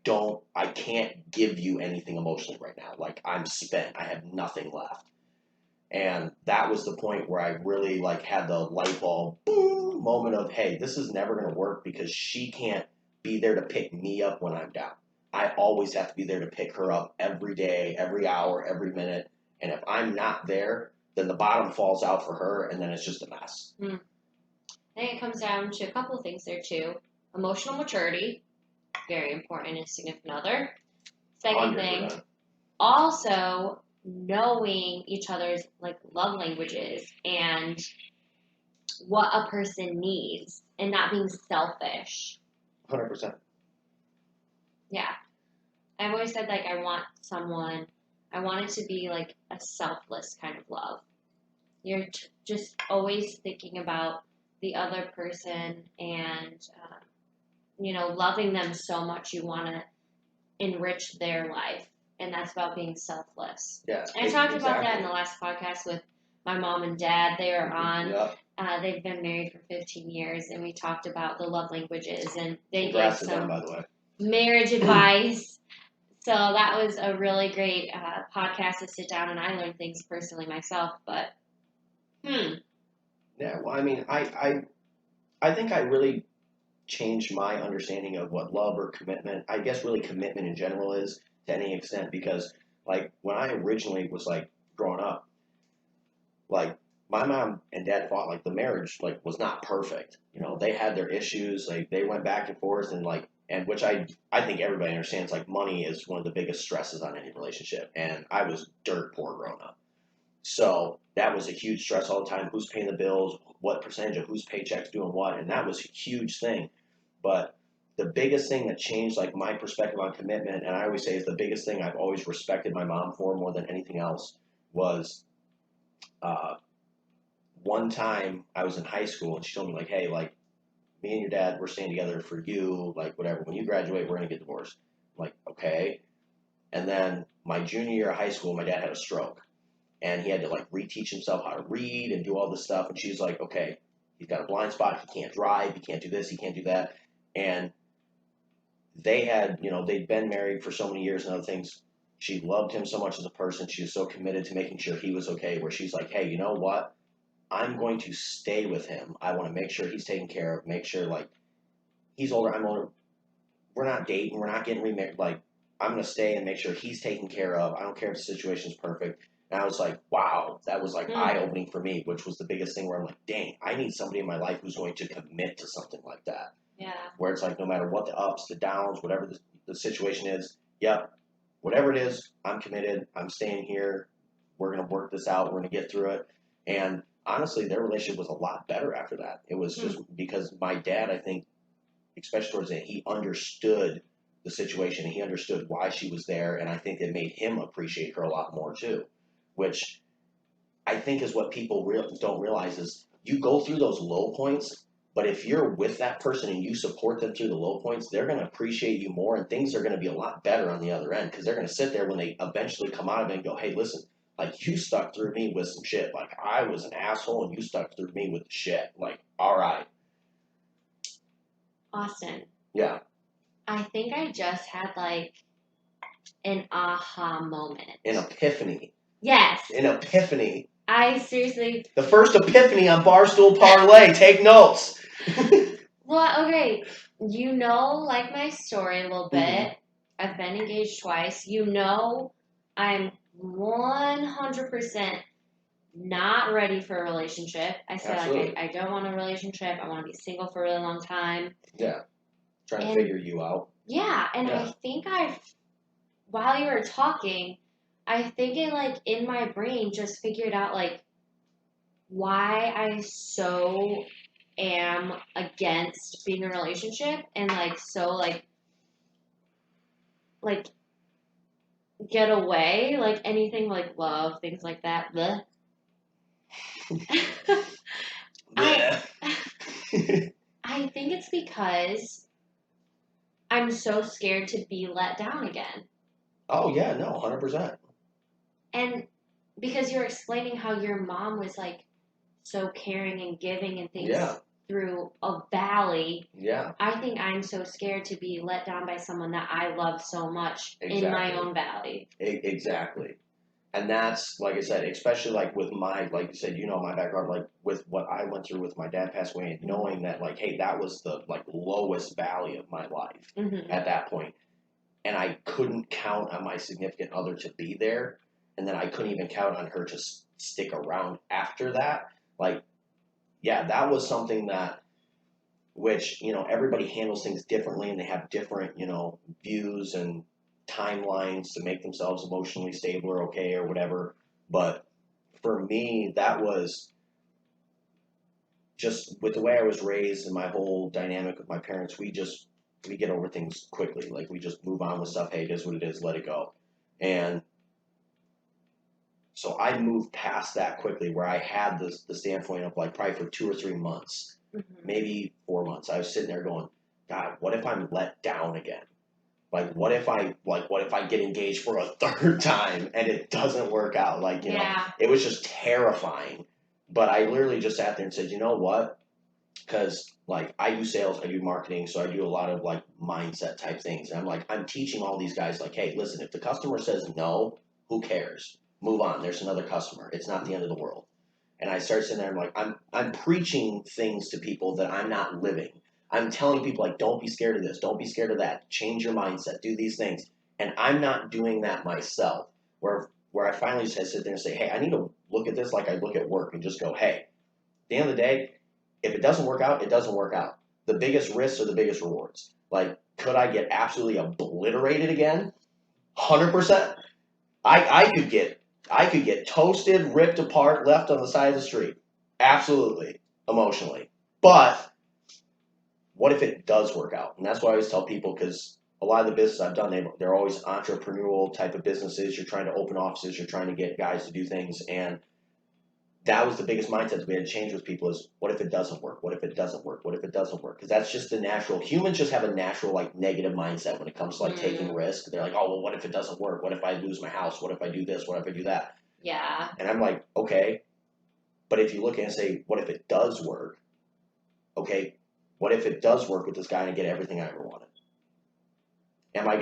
can't give you anything emotionally right now. Like, I'm spent. I have nothing left. And that was the point where I really like had the light bulb boom moment of, hey, this is never going to work, because she can't be there to pick me up when I'm down. I always have to be there to pick her up every day, every hour, every minute. And if I'm not there, then the bottom falls out for her, and then it's just a mess. I think it comes down to a couple of things there too. Emotional maturity, very important in a significant other. Second thing, 100%. also knowing each other's like love languages and what a person needs and not being selfish. 100%. Yeah. I've always said like I want it to be like a selfless kind of love. You're just always thinking about the other person and loving them so much you want to enrich their life, and that's about being selfless. Yeah. And I talked about that in exactly. the last podcast with my mom and dad. They are on. Yep. They've been married for 15 years, and we talked about the love languages, and they Congrats gave to them, some by the way. marriage advice. So that was a really great podcast to sit down, and I learned things personally myself. But Yeah. Well, I mean, I think I really changed my understanding of what love or commitment, I guess really commitment in general is to any extent because like when I originally was like growing up, like my mom and dad fought like the marriage like was not perfect. You know, they had their issues, like they went back and forth and like and which I think everybody understands like money is one of the biggest stresses on any relationship. And I was dirt poor growing up. So that was a huge stress all the time. Who's paying the bills? What percentage of whose paycheck's doing what? And that was a huge thing. But the biggest thing that changed like my perspective on commitment, and I always say is the biggest thing I've always respected my mom for more than anything else, was uh, one time I was in high school and she told me like, hey, like me and your dad, we're staying together for you, like whatever. When you graduate, we're gonna get divorced. I'm like, okay. And then my junior year of high school, my dad had a stroke and he had to like reteach himself how to read and do all this stuff. And she's like, okay, he's got a blind spot. He can't drive. He can't do this. He can't do that. And they had, they'd been married for so many years and other things. She loved him so much as a person. She was so committed to making sure he was okay, where she's like, hey, you know what? I'm going to stay with him. I want to make sure he's taken care of, make sure like he's older, I'm older. We're not dating, we're not getting remarried. Like, I'm going to stay and make sure he's taken care of. I don't care if the situation's perfect. And I was like, wow, that was like eye opening for me, which was the biggest thing where I'm like, dang, I need somebody in my life who's going to commit to something like that. yeah. Where it's like, no matter what the ups, the downs, whatever the situation is, yep, whatever it is, I'm committed. I'm staying here. We're going to work this out. We're going to get through it. And honestly, their relationship was a lot better after that. It was just because my dad, I think, especially towards the end, he understood the situation and he understood why she was there. And I think it made him appreciate her a lot more too, which I think is what people don't realize is you go through those low points, but if you're with that person and you support them through the low points, they're going to appreciate you more and things are going to be a lot better on the other end because they're going to sit there when they eventually come out of it and go, hey, listen, like you stuck through me with some shit. Like I was an asshole and you stuck through me with the shit. Like, all right. Austin. Yeah. I think I just had like an aha moment. An epiphany. Yes. An epiphany. I seriously. The first epiphany on Barstool Parlay. Take notes. Well, okay. Like my story a little bit. Mm-hmm. I've been engaged twice. I'm 100% not ready for a relationship. I say like I don't want a relationship. I want to be single for a really long time. Yeah. Trying to figure you out. Yeah, and I think while you were talking, I think it like in my brain just figured out like why I so am against being in a relationship and like so like get away, like anything like love, things like that. Blech. I think it's because I'm so scared to be let down again. Oh yeah, no, 100%. And because you're explaining how your mom was like so caring and giving and things through a valley. Yeah. I think I'm so scared to be let down by someone that I love so much in my own valley. Exactly. And that's, like I said, especially like with like you said, my background, like with what I went through with my dad passed away and knowing that like, hey, that was the like lowest valley of my life at that point. And I couldn't count on my significant other to be there. And then I couldn't even count on her to stick around after that. Like, yeah, that was something that which, everybody handles things differently and they have different, views and timelines to make themselves emotionally stable or okay or whatever. But for me, that was just with the way I was raised and my whole dynamic with my parents, we get over things quickly. Like we just move on with stuff. Hey, it is what it is. Let it go. And so I moved past that quickly where I had the standpoint of like probably for 2 or 3 months, maybe 4 months, I was sitting there going, God, what if I'm let down again? Like what if I get engaged for a third time and it doesn't work out? Like, Yeah. it was just terrifying. But I literally just sat there and said, you know what? Because like I do sales, I do marketing, so I do a lot of like mindset type things. And I'm teaching all these guys like, hey, listen, if the customer says no, who cares? Move on. There's another customer. It's not the end of the world. And I start sitting there. I'm like, I'm preaching things to people that I'm not living. I'm telling people like, don't be scared of this. Don't be scared of that. Change your mindset. Do these things. And I'm not doing that myself. Where I finally just had to sit there and say, hey, I need to look at this like I look at work and just go, hey, at the end of the day, if it doesn't work out, it doesn't work out. The biggest risks are the biggest rewards. Like, could I get absolutely obliterated again? 100%. I could get toasted, ripped apart, left on the side of the street. Absolutely, emotionally. But what if it does work out? And that's what I always tell people because a lot of the business I've done, they're always entrepreneurial type of businesses. You're trying to open offices, you're trying to get guys to do things, and that was the biggest mindset that we had to change with people is what if it doesn't work? What if it doesn't work? What if it doesn't work? Because that's just the natural. Humans just have a natural like negative mindset when it comes to like taking risk. They're like, oh well, what if it doesn't work? What if I lose my house? What if I do this? What if I do that? Yeah. And I'm like, okay, but if you look at it and say, what if it does work? Okay, what if it does work with this guy and I get everything I ever wanted? Am I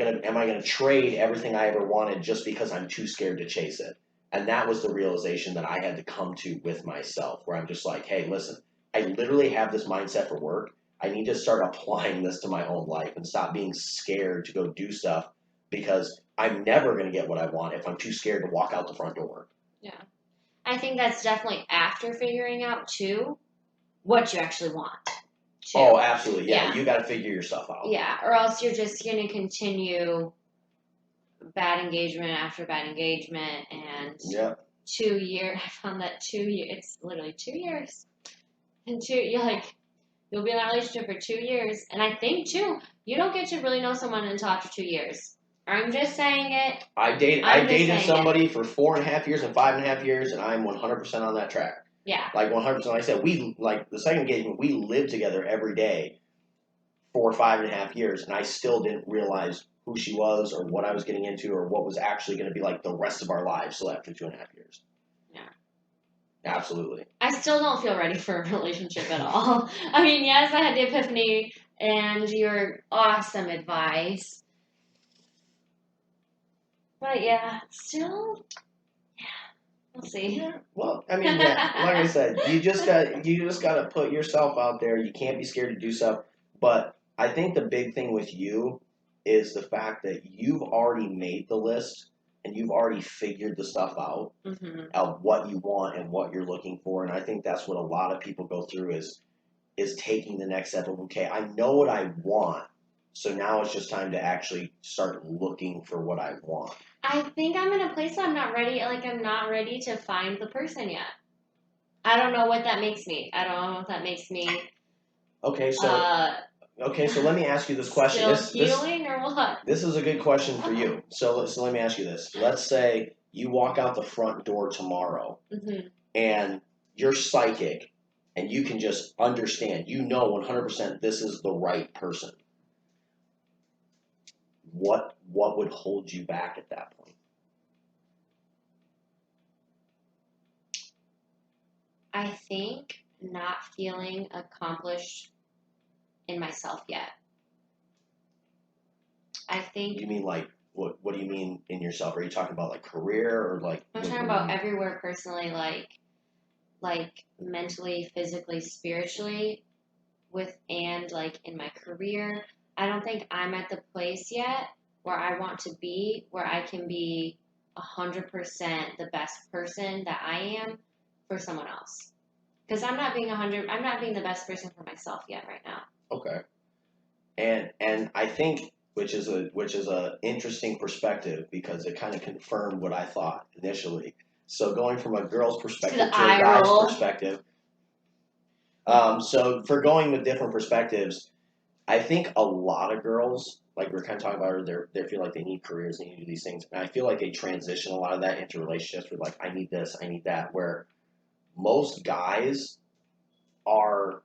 gonna trade everything I ever wanted just because I'm too scared to chase it? And that was the realization that I had to come to with myself, where I'm just like, hey, listen, I literally have this mindset for work. I need to start applying this to my own life and stop being scared to go do stuff because I'm never going to get what I want if I'm too scared to walk out the front door. Yeah. I think that's definitely after figuring out, too, what you actually want. Too. Oh, absolutely. Yeah. Yeah. You got to figure yourself out. Yeah. Or else you're just going to continue bad engagement after bad engagement. And Yep. 2 years, I found that 2 years, it's literally 2 years. And you're like, you'll be in that relationship for 2 years. And I think, too, you don't get to really know someone until after 2 years. I'm just saying it. I dated somebody for 4.5 years and 5.5 years, and I'm 100% on that track. Yeah. Like 100%. Like I said, the second engagement, we lived together every day for 5.5 years, and I still didn't realize who she was or what I was getting into or what was actually going to be like the rest of our lives. So after 2.5 years. Yeah. Absolutely. I still don't feel ready for a relationship at all. I mean, yes, I had the epiphany and your awesome advice. But yeah, still, yeah, we'll see. Yeah. Well, I mean, yeah. Like I said, you just got to put yourself out there. You can't be scared to do stuff. But I think the big thing with you is the fact that you've already made the list and you've already figured the stuff out of what you want and what you're looking for. And I think that's what a lot of people go through is taking the next step of, okay, I know what I want. So now it's just time to actually start looking for what I want. I think I'm in a place where I'm not ready. Like, I'm not ready to find the person yet. I don't know what that makes me. I don't know if that makes me. Okay, so let me ask you this question. Still healing or what? This is a good question for you. So let me ask you this. Let's say you walk out the front door tomorrow, and you're psychic, and you can just understand. You know 100% this is the right person. What would hold you back at that point? I think not feeling accomplished in myself yet. I think. You mean like what do you mean in yourself? Are you talking about like career or like? I'm talking about everywhere personally, like mentally, physically, spiritually, and like in my career. I don't think I'm at the place yet where I want to be, where I can be 100% the best person that I am for someone else. Because I'm not being the best person for myself yet right now. Okay. And I think which is a interesting perspective because it kind of confirmed what I thought initially. So going from a girl's To perspective the to a eye guy's roll. perspective, so for going with different perspectives, I think a lot of girls, like we're kind of talking about, they feel like they need careers, they need to do these things, and I feel like they transition a lot of that into relationships with like I need this, I need that. Where most guys are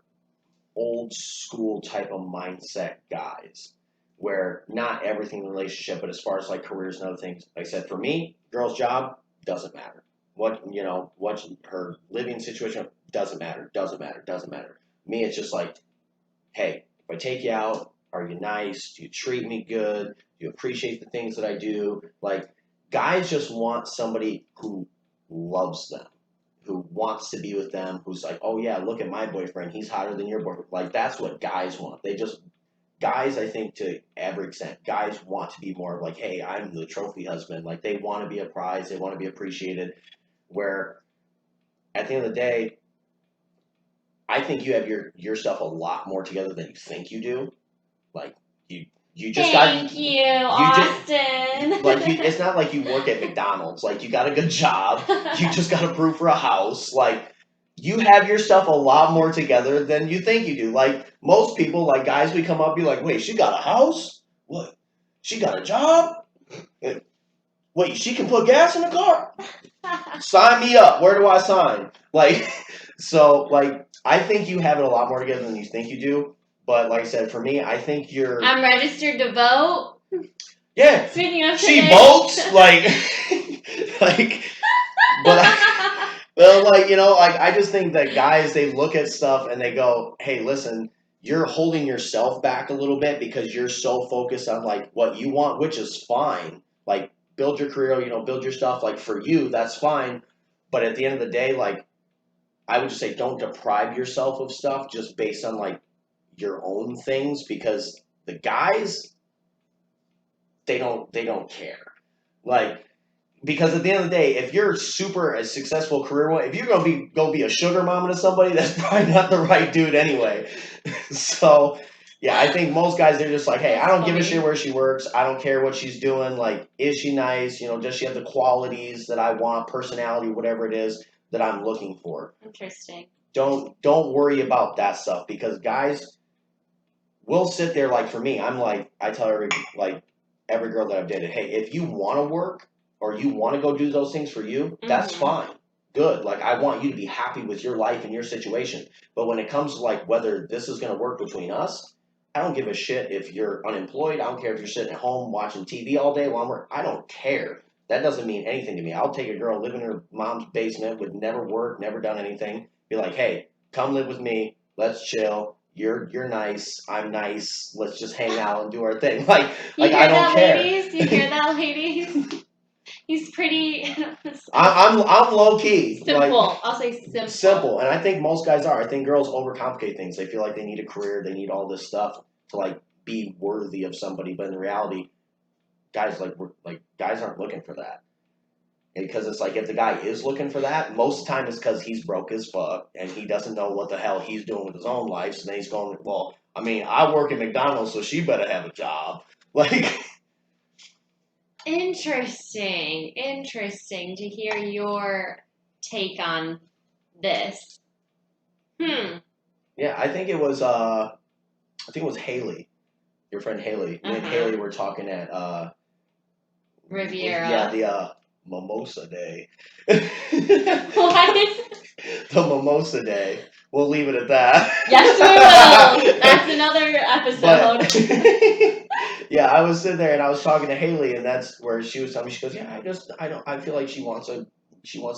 old school type of mindset guys where not everything in the relationship, but as far as like careers and other things, like I said, for me, girl's job doesn't matter. What her living situation doesn't matter. Me, it's just like, hey, if I take you out, are you nice? Do you treat me good? Do you appreciate the things that I do? Like, guys just want somebody who loves them, who wants to be with them, who's like, oh yeah, look at my boyfriend, he's hotter than your boyfriend. Like that's what guys want. Guys, I think to every extent, guys want to be more like, hey, I'm the trophy husband. Like they want to be a prize, they want to be appreciated. Where at the end of the day, I think you have your stuff a lot more together than you think you do. Like you just got Thank you, you just Austin. like you. It's not like you work at McDonald's. Like you got a good job. You just got approved for a house. Like you have your stuff a lot more together than you think you do. Like most people, like guys, we come up be like, wait, she got a house? What? She got a job? Wait, she can put gas in the car? Sign me up. Where do I sign? Like, so like I think you have it a lot more together than you think you do. But like I said, for me, I think you're I'm registered to vote. yeah. Speaking of She today. votes like like, but well, like like I just think that guys they look at stuff and they go, hey, listen. You're holding yourself back a little bit because you're so focused on like what you want, which is fine. Like build your career, build your stuff. Like for you, that's fine. But at the end of the day, like I would just say don't deprive yourself of stuff just based on like your own things because the guys they don't care. Like because at the end of the day, if you're super a successful career, if you're gonna be a sugar mama to somebody, that's probably not the right dude anyway. So yeah, I think most guys they're just like, hey, I That's don't give a shit funny. where she works. I don't care what she's doing. Like, is she nice? Does she have the qualities that I want, personality, whatever it is that I'm looking for? Interesting. Don't worry about that stuff because guys will sit there like for me, I'm like I tell every girl that I've dated, hey, if you want to work or you want to go do those things for you, that's Mm-hmm. fine. Good. Like I want you to be happy with your life and your situation. But when it comes to like whether this is going to work between us, I don't give a shit if you're unemployed. I don't care if you're sitting at home watching TV all day while I'm working. I don't care. That doesn't mean anything to me. I'll take a girl live in her mom's basement, would never work, never done anything. Be like, hey, come live with me. Let's chill. You're nice. I'm nice. Let's just hang out and do our thing. You Like I hear don't that, care. ladies? You hear that, ladies? He's pretty I'm low key. Like simple. I'll say simple. simple, and I think most guys are. I think girls overcomplicate things. They feel like they need a career, they need all this stuff to like be worthy of somebody, but in reality, guys aren't looking for that. Because it's like if the guy is looking for that, most of the time it's because he's broke as fuck and he doesn't know what the hell he's doing with his own life. So then he's going, well, I mean, I work at McDonald's, so she better have a job. Like, Interesting. Interesting to hear your take on this. yeah, I think it was Haley, your friend Haley. Me and Uh-huh. Haley were talking at yeah, Riviera. the Mimosa Day. What? The Mimosa Day. We'll leave it at that. Yes, we will. That's another But episode. yeah, I was sitting there and I was talking to Haley, and that's where she was telling me. She goes, "Yeah, I feel like she wants to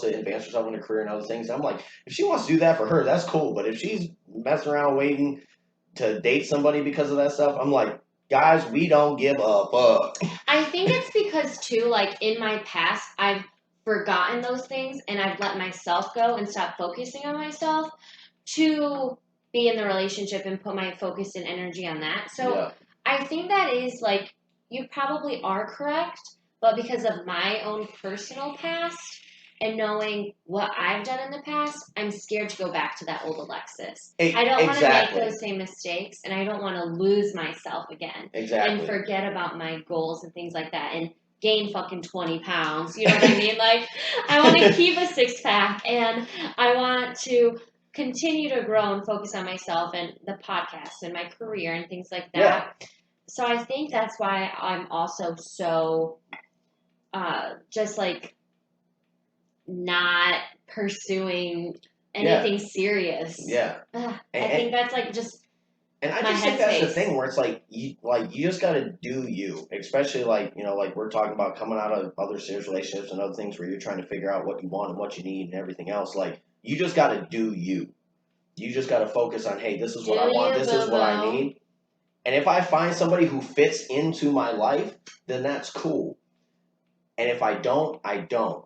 advance herself in her career and other things." I'm like, if she wants to do that for her, that's cool. But if she's messing around waiting to date somebody because of that stuff, I'm like, guys, we don't give a fuck. I think it's because too, like in my past, I've forgotten those things and I've let myself go and stop focusing on myself to be in the relationship and put my focus and energy on that. So Yeah, I think that is like you probably are correct, but because of my own personal past and knowing what I've done in the past, I'm scared to go back to that old Alexis. I don't want to make Exactly. those same mistakes, and I don't want to lose myself again and Exactly. forget about my goals and things like that and gain fucking 20 pounds. You know what I mean? Like, I want to keep a six pack, and I want to continue to grow and focus on myself and the podcast and my career and things like that. Yeah. So I think that's why I'm also so just like not pursuing anything serious. Yeah. Ugh, I And, think that's like just and I my just think that's the headspace. thing where it's like you just gotta do you, especially like like we're talking about coming out of other serious relationships and other things where you're trying to figure out what you want and what you need and everything else. Like you just gotta do you. You just gotta focus on, hey, this is what I want, this is what I need. And if I find somebody who fits into my life, then that's cool. And if I don't, I don't.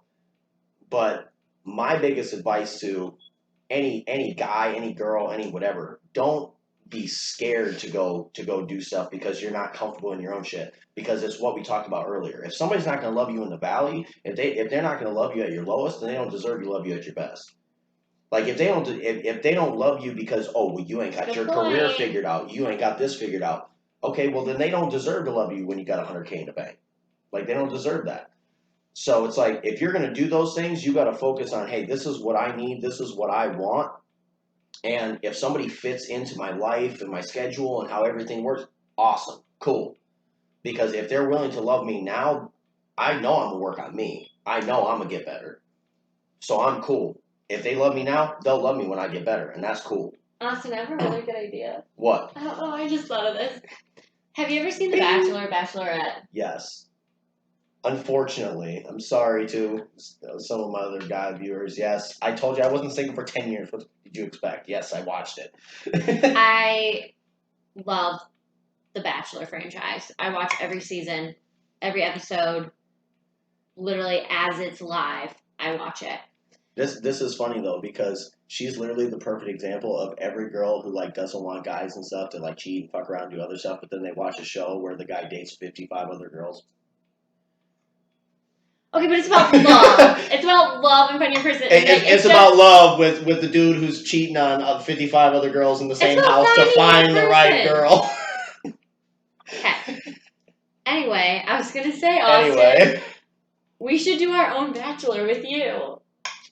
But my biggest advice to any guy, any girl, any whatever, don't be scared to go do stuff because you're not comfortable in your own shit. Because it's what we talked about earlier. If somebody's not gonna love you in the valley, if they're not gonna love you at your lowest, then they don't deserve to love you at your best. Like if they don't love you because you ain't got Good your point. career figured out, you ain't got this figured out. Okay, well then they don't deserve to love you when you got 100K in the bank. Like they don't deserve that. So it's like if you're gonna do those things, you got to focus on, hey, this is what I need, this is what I want, and if somebody fits into my life and my schedule and how everything works, awesome, cool. Because if they're willing to love me now, I know I'm gonna work on me. I know I'm gonna get better. So I'm cool. If they love me now, they'll love me when I get better, and that's cool. Austin, I have a really good idea. What? I don't know, I just thought of this. Have you ever seen The Bachelor or Bachelorette? Yes. Unfortunately, I'm sorry to some of my other guy viewers. Yes, I told you I wasn't single for 10 years. What did you expect? Yes, I watched it. I love the Bachelor franchise. I watch every season, every episode, literally as it's live. I watch it. This is funny though because she's literally the perfect example of every girl who like doesn't want guys and stuff to like cheat and fuck around and do other stuff, but then they watch a show where the guy dates 55 other girls. Okay, but it's about love. It's about love and finding your person. It's about love with the dude who's cheating on 55 other girls in the same house to find the right girl. Okay. Anyway, I was gonna say, Austin, we should do our own Bachelor with you.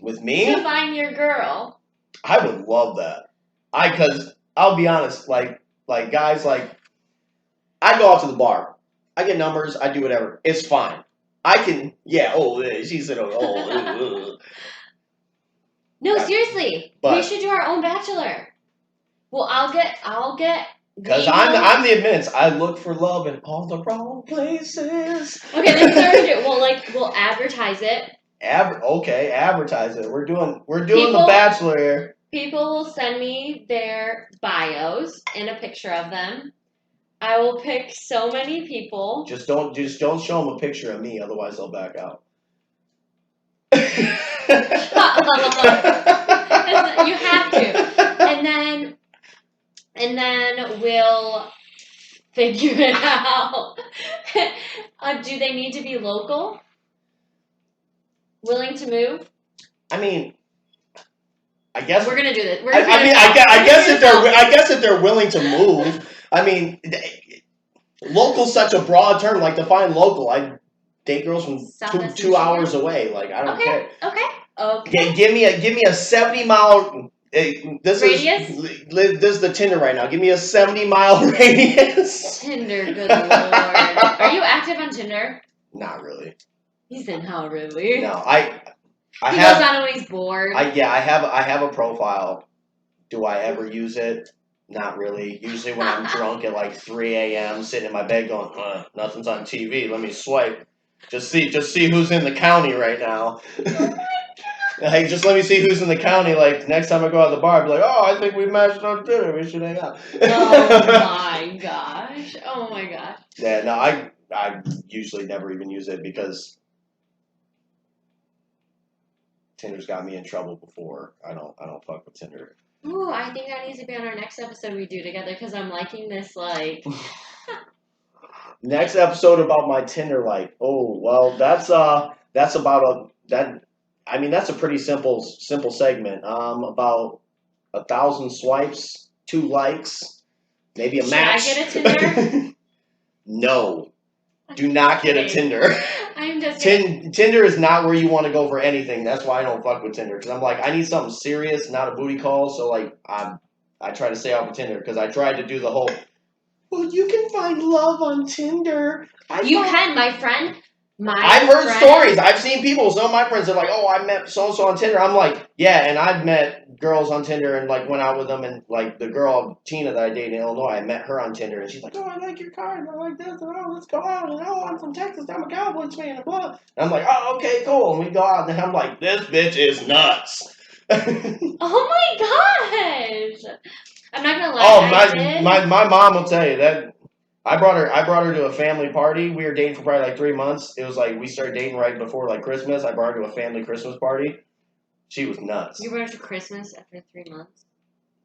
With me? To find your girl. I would love that. Because I'll be honest, like guys, like I go out to the bar, I get numbers, I do whatever. It's fine. I can, she said, No, seriously, we should do our own Bachelor. Well, I'll get. Because I'm the admittance. I look for love in all the wrong places. Okay, this is what we're gonna do. We'll advertise it. Advertise it. We're doing the Bachelor here. People will send me their bios and a picture of them. I will pick so many people. Just don't show them a picture of me, otherwise they'll back out. You have to, and then we'll figure it out. Do they need to be local? Willing to move? I mean, I guess we're gonna do this. I guess if they're willing to move. I mean, local's such a broad term. Like define local. I date girls from two hours away. Like I don't care. Okay. Give me a 70-mile. This radius? This is the Tinder right now. Give me a 70-mile radius. Tinder, good lord. Are you active on Tinder? Not really. He said, "How really?" No, he goes on when he's bored. I have a profile. Do I ever use it? Not really. Usually when I'm drunk at like 3 a.m. sitting in my bed going, nothing's on TV. Let me swipe. Just see who's in the county right now. Hey, just let me see who's in the county. Like next time I go out to the bar, I'll be like, I think we matched on Tinder. We should hang out. Oh my gosh! Oh my gosh! Yeah, no, I usually never even use it because Tinder's got me in trouble before. I don't fuck with Tinder. Ooh, I think that needs to be on our next episode we do together because I'm liking this like. Next episode about my Tinder life. Oh well, that's about that. I mean, that's a pretty simple segment. About 1,000 swipes, 2 likes, maybe a Should I match. get a Tinder? No, do not get a Okay. Tinder. I'm just kidding. Tinder is not where you want to go for anything. That's why I don't fuck with Tinder, because I'm like, I need something serious, not a booty call. So like, I try to stay off of Tinder because I tried to do the whole. Well, you can find love on Tinder. You can, my friend. I've heard stories. I've seen people. Some of my friends are like, "Oh, I met so and so on Tinder." I'm like, "Yeah," and I've met girls on Tinder and like went out with them. And like the girl Tina that I dated in Illinois, I met her on Tinder, and she's like, "Oh, I like your car, and I like this, and oh, let's go out, and oh, I'm from Texas, I'm a Cowboys fan, and blah." And I'm like, "Oh, okay, cool." And we go out, and I'm like, "This bitch is nuts." Oh my gosh! I'm not gonna lie. Oh, my mom will tell you that. I brought her to a family party. We were dating for probably like 3 months. It was like we started dating right before like Christmas. I brought her to a family Christmas party. She was nuts. You brought her to Christmas after 3 months.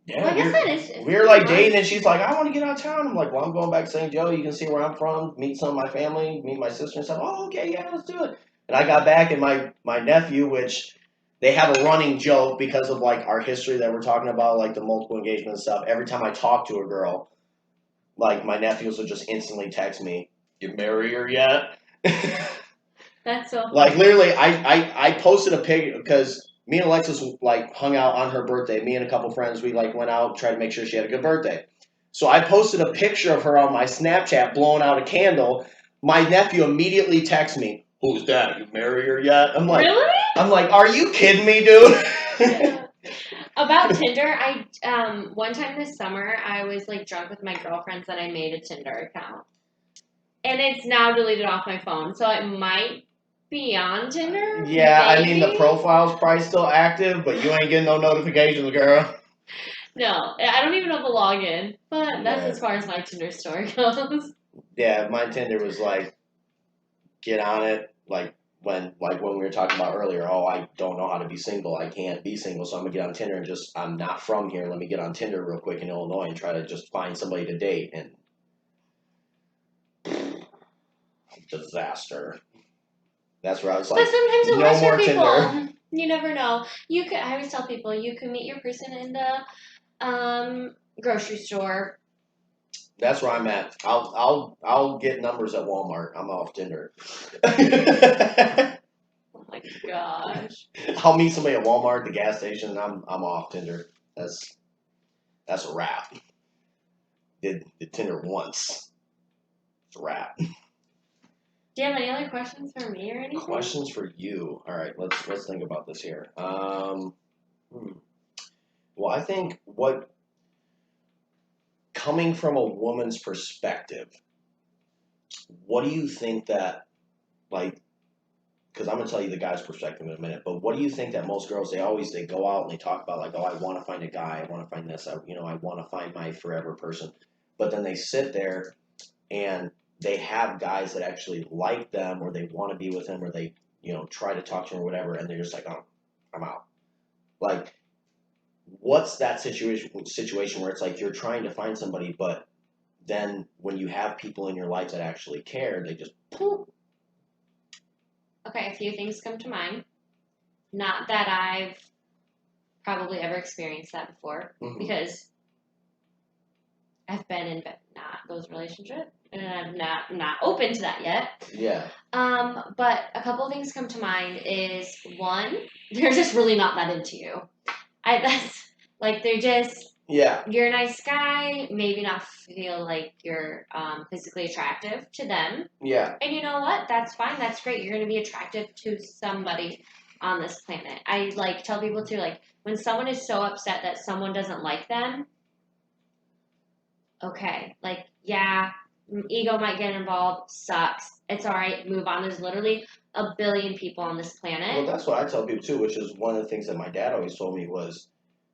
Yeah, well, I guess that is. We were like dating, and she's like, "I want to get out of town." I'm like, "Well, I'm going back to St. Joe. You can see where I'm from. Meet some of my family. Meet my sister and stuff." "Oh, okay, yeah, let's do it." And I got back, and my nephew, which they have a running joke because of like our history that we're talking about, like the multiple engagement and stuff. Every time I talk to a girl, like my nephews will just instantly text me, "You marry her yet?" That's so. Like literally, I posted a pic because me and Alexis like hung out on her birthday. Me and a couple friends, we like went out, tried to make sure she had a good birthday. So I posted a picture of her on my Snapchat blowing out a candle. My nephew immediately texts me, "Who's that? You marry her yet?" I'm like, really? "Are you kidding me, dude?" About Tinder, I one time this summer I was like drunk with my girlfriends and I made a Tinder account. And it's now deleted off my phone, so it might be on Tinder. Yeah, maybe. I mean the profile's probably still active, but you ain't getting no notifications, girl. No, I don't even know the login, but that's Yeah. as far as my Tinder story goes. Yeah, my Tinder was like, get on it, like when we were talking about earlier. Oh, I don't know how to be single. I can't be single, so I'm gonna get on Tinder and just I'm not from here. Let me get on Tinder real quick in Illinois and try to just find somebody to date. And disaster. That's where I was like, But sometimes it no works more for people. Tinder. You never know. You could. I always tell people you can meet your person in the grocery store. That's where I'm at. I'll get numbers at Walmart. I'm off Tinder. Oh my gosh. I'll meet somebody at Walmart, the gas station, and I'm off Tinder. That's a wrap. Did Tinder once. It's a wrap. Do you have any other questions for me or anything? Questions for you. All right, let's think about this here. Well, I think coming from a woman's perspective, what do you think that like? Because I'm gonna tell you the guy's perspective in a minute. But what do you think that most girls they go out and they talk about like, oh, I want to find a guy, I want to find this, I want to find my forever person, but then they sit there and they have guys that actually like them or they want to be with them or they try to talk to them or whatever, and they're just like, oh, I'm out. Like, what's that situation where it's like you're trying to find somebody, but then when you have people in your life that actually care, they just poof. Okay, a few things come to mind. Not that I've probably ever experienced that before, because I've been in not those relationships, and I'm not open to that yet. Yeah. But a couple of things come to mind is one, they're just really not that into you. That's like they're just you're a nice guy, maybe not feel like you're physically attractive to them. Yeah. And you know what? That's fine. That's great. You're going to be attractive to somebody on this planet. I like tell people too, like when someone is so upset that someone doesn't like them, okay, like yeah, ego might get involved, sucks. It's all right, move on. There's literally a billion people on this planet. Well, that's what I tell people too, which is one of the things that my dad always told me was,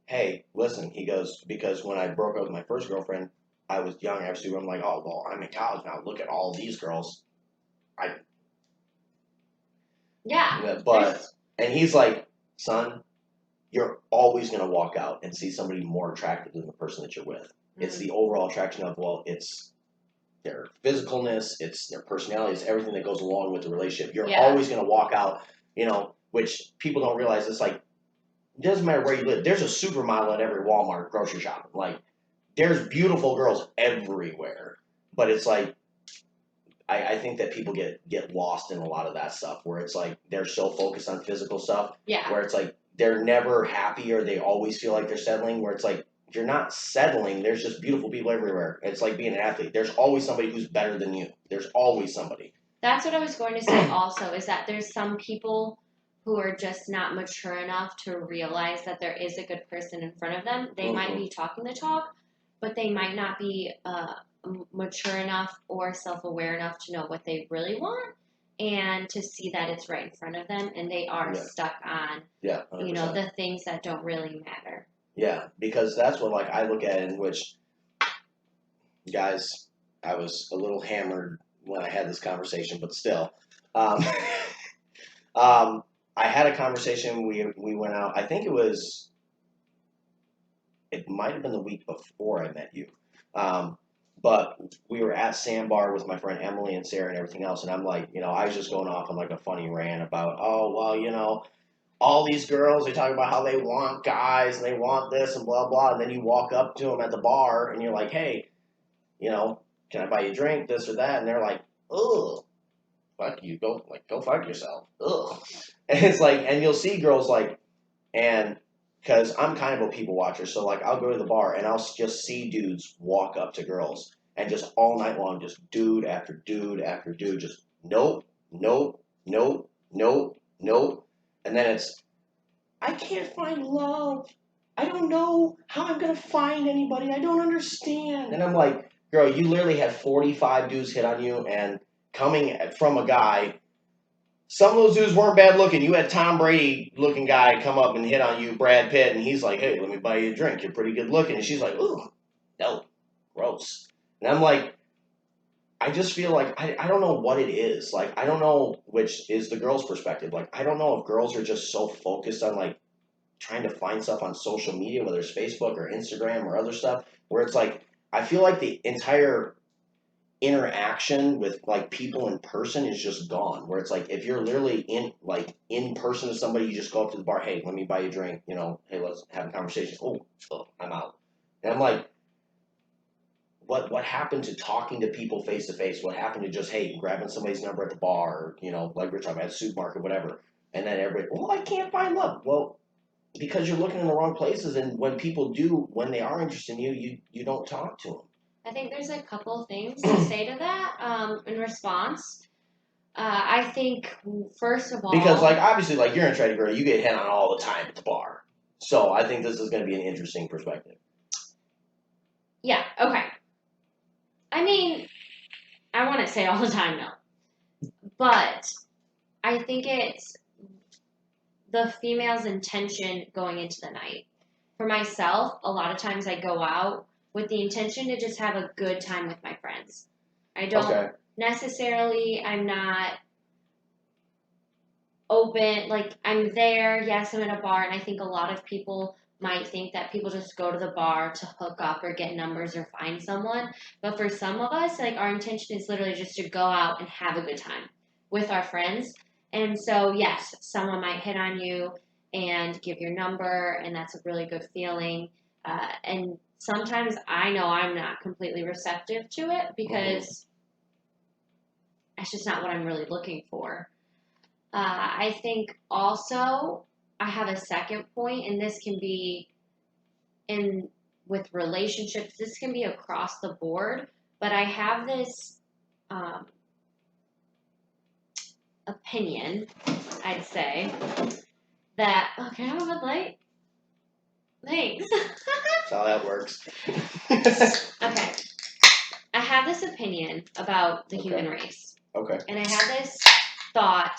hey, listen, he goes, because when I broke up with my first girlfriend, I was young. I'm like, oh, well, I'm in college now. Look at all these girls. Yeah. And he's like, son, you're always going to walk out and see somebody more attractive than the person that you're with. Mm-hmm. It's the overall attraction of, well, it's their physicalness, it's their personality, it's everything that goes along with the relationship. You're always going to walk out, which people don't realize. It's like, it doesn't matter where you live. There's a supermodel at every Walmart grocery shop. Like, there's beautiful girls everywhere. But it's like, I think that people get lost in a lot of that stuff where it's like they're so focused on physical stuff Yeah. where it's like they're never happy or they always feel like they're settling, where it's like if you're not settling, there's just beautiful people everywhere. It's like being an athlete. There's always somebody who's better than you. There's always somebody. That's what I was going to say also, is that there's some people who are just not mature enough to realize that there is a good person in front of them. They might be talking the talk, but they might not be mature enough or self-aware enough to know what they really want and to see that it's right in front of them, and they are stuck on, 100%. the things that don't really matter. Yeah, because that's what like I look at it, in which, guys, I was a little hammered when I had this conversation, but still, I had a conversation. We went out. I think it might have been the week before I met you. But we were at Sandbar with my friend Emily and Sarah and everything else, and I'm like, I was just going off on like a funny rant about, oh, well, all these girls, they talk about how they want guys and they want this and blah, blah, and then you walk up to them at the bar and you're like, hey, can I buy you a drink, this or that? And they're like, ugh, fuck you, go fuck yourself, ugh. And it's like, and you'll see girls like, and because I'm kind of a people watcher, so like I'll go to the bar and I'll just see dudes walk up to girls and just all night long, just dude after dude after dude, just nope, nope, nope, nope, nope. And then it's, I can't find love. I don't know how I'm going to find anybody. I don't understand. And I'm like, girl, you literally had 45 dudes hit on you, and coming from a guy, some of those dudes weren't bad looking. You had Tom Brady looking guy come up and hit on you, Brad Pitt, and he's like, hey, let me buy you a drink. You're pretty good looking. And she's like, ooh, no, gross. And I'm like, I just feel like I don't know what it is. Like, I don't know which is the girl's perspective. Like, I don't know if girls are just so focused on like trying to find stuff on social media, whether it's Facebook or Instagram or other stuff, where it's like, I feel like the entire interaction with like people in person is just gone, where it's like if you're literally in person with somebody, you just go up to the bar, hey, let me buy you a drink, hey, let's have a conversation. Oh, I'm out. And I'm like, what happened to talking to people face to face? What happened to just, hey, grabbing somebody's number at the bar, or, like we're talking about, supermarket, whatever, and then everybody, well, I can't find love. Well, because you're looking in the wrong places, and when people do, when they are interested in you, you don't talk to them. I think there's a couple things to say to that in response. I think, first of all... Because, like, obviously, like, you're in Trinity Girl, you get hit on all the time at the bar. So I think this is going to be an interesting perspective. Yeah, okay. I mean, I want to say all the time, no. But I think it's the female's intention going into the night. For myself, a lot of times I go out with the intention to just have a good time with my friends. I don't necessarily, I'm not open, like I'm there, yes, I'm at a bar, and I think a lot of people might think that people just go to the bar to hook up or get numbers or find someone. But for some of us, like our intention is literally just to go out and have a good time with our friends. And so, yes, someone might hit on you and give your number, and that's a really good feeling. And sometimes I know I'm not completely receptive to it because that's just not what I'm really looking for. I think also I have a second point, and this can be with relationships. This can be across the board, but I have this opinion, I'd say, that, can I have a Bud Light? Thanks. That's how that works. Okay. I have this opinion about the human race. Okay. And I had this thought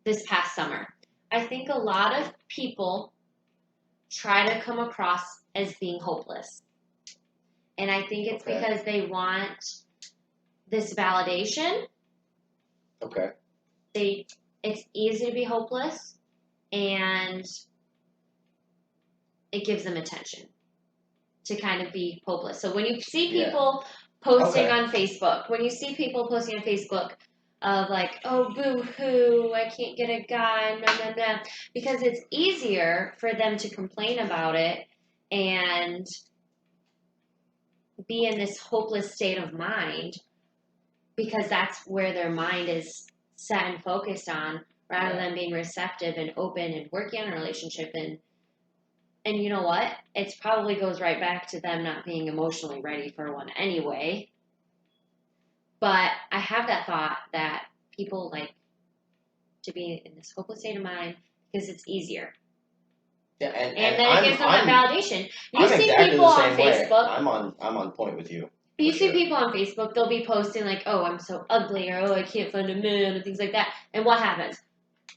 this past summer. I think a lot of people try to come across as being hopeless. And I think it's because they want this validation. Okay. It's easy to be hopeless, and it gives them attention to kind of be hopeless. So when you see people posting on Facebook, when you see people posting on Facebook, of like, oh, boo hoo, I can't get a guy, no, no, no. Because it's easier for them to complain about it and be in this hopeless state of mind because that's where their mind is set and focused on rather than being receptive and open and working on a relationship. And you know what? It probably goes right back to them not being emotionally ready for one anyway. But I have that thought that people like to be in this hopeless state of mind because it's easier. Yeah, And then it gives them that validation. I'm exactly the same way. I'm on point with you. You see people on Facebook, they'll be posting like, oh, I'm so ugly, or oh, I can't find a man, and things like that. And what happens?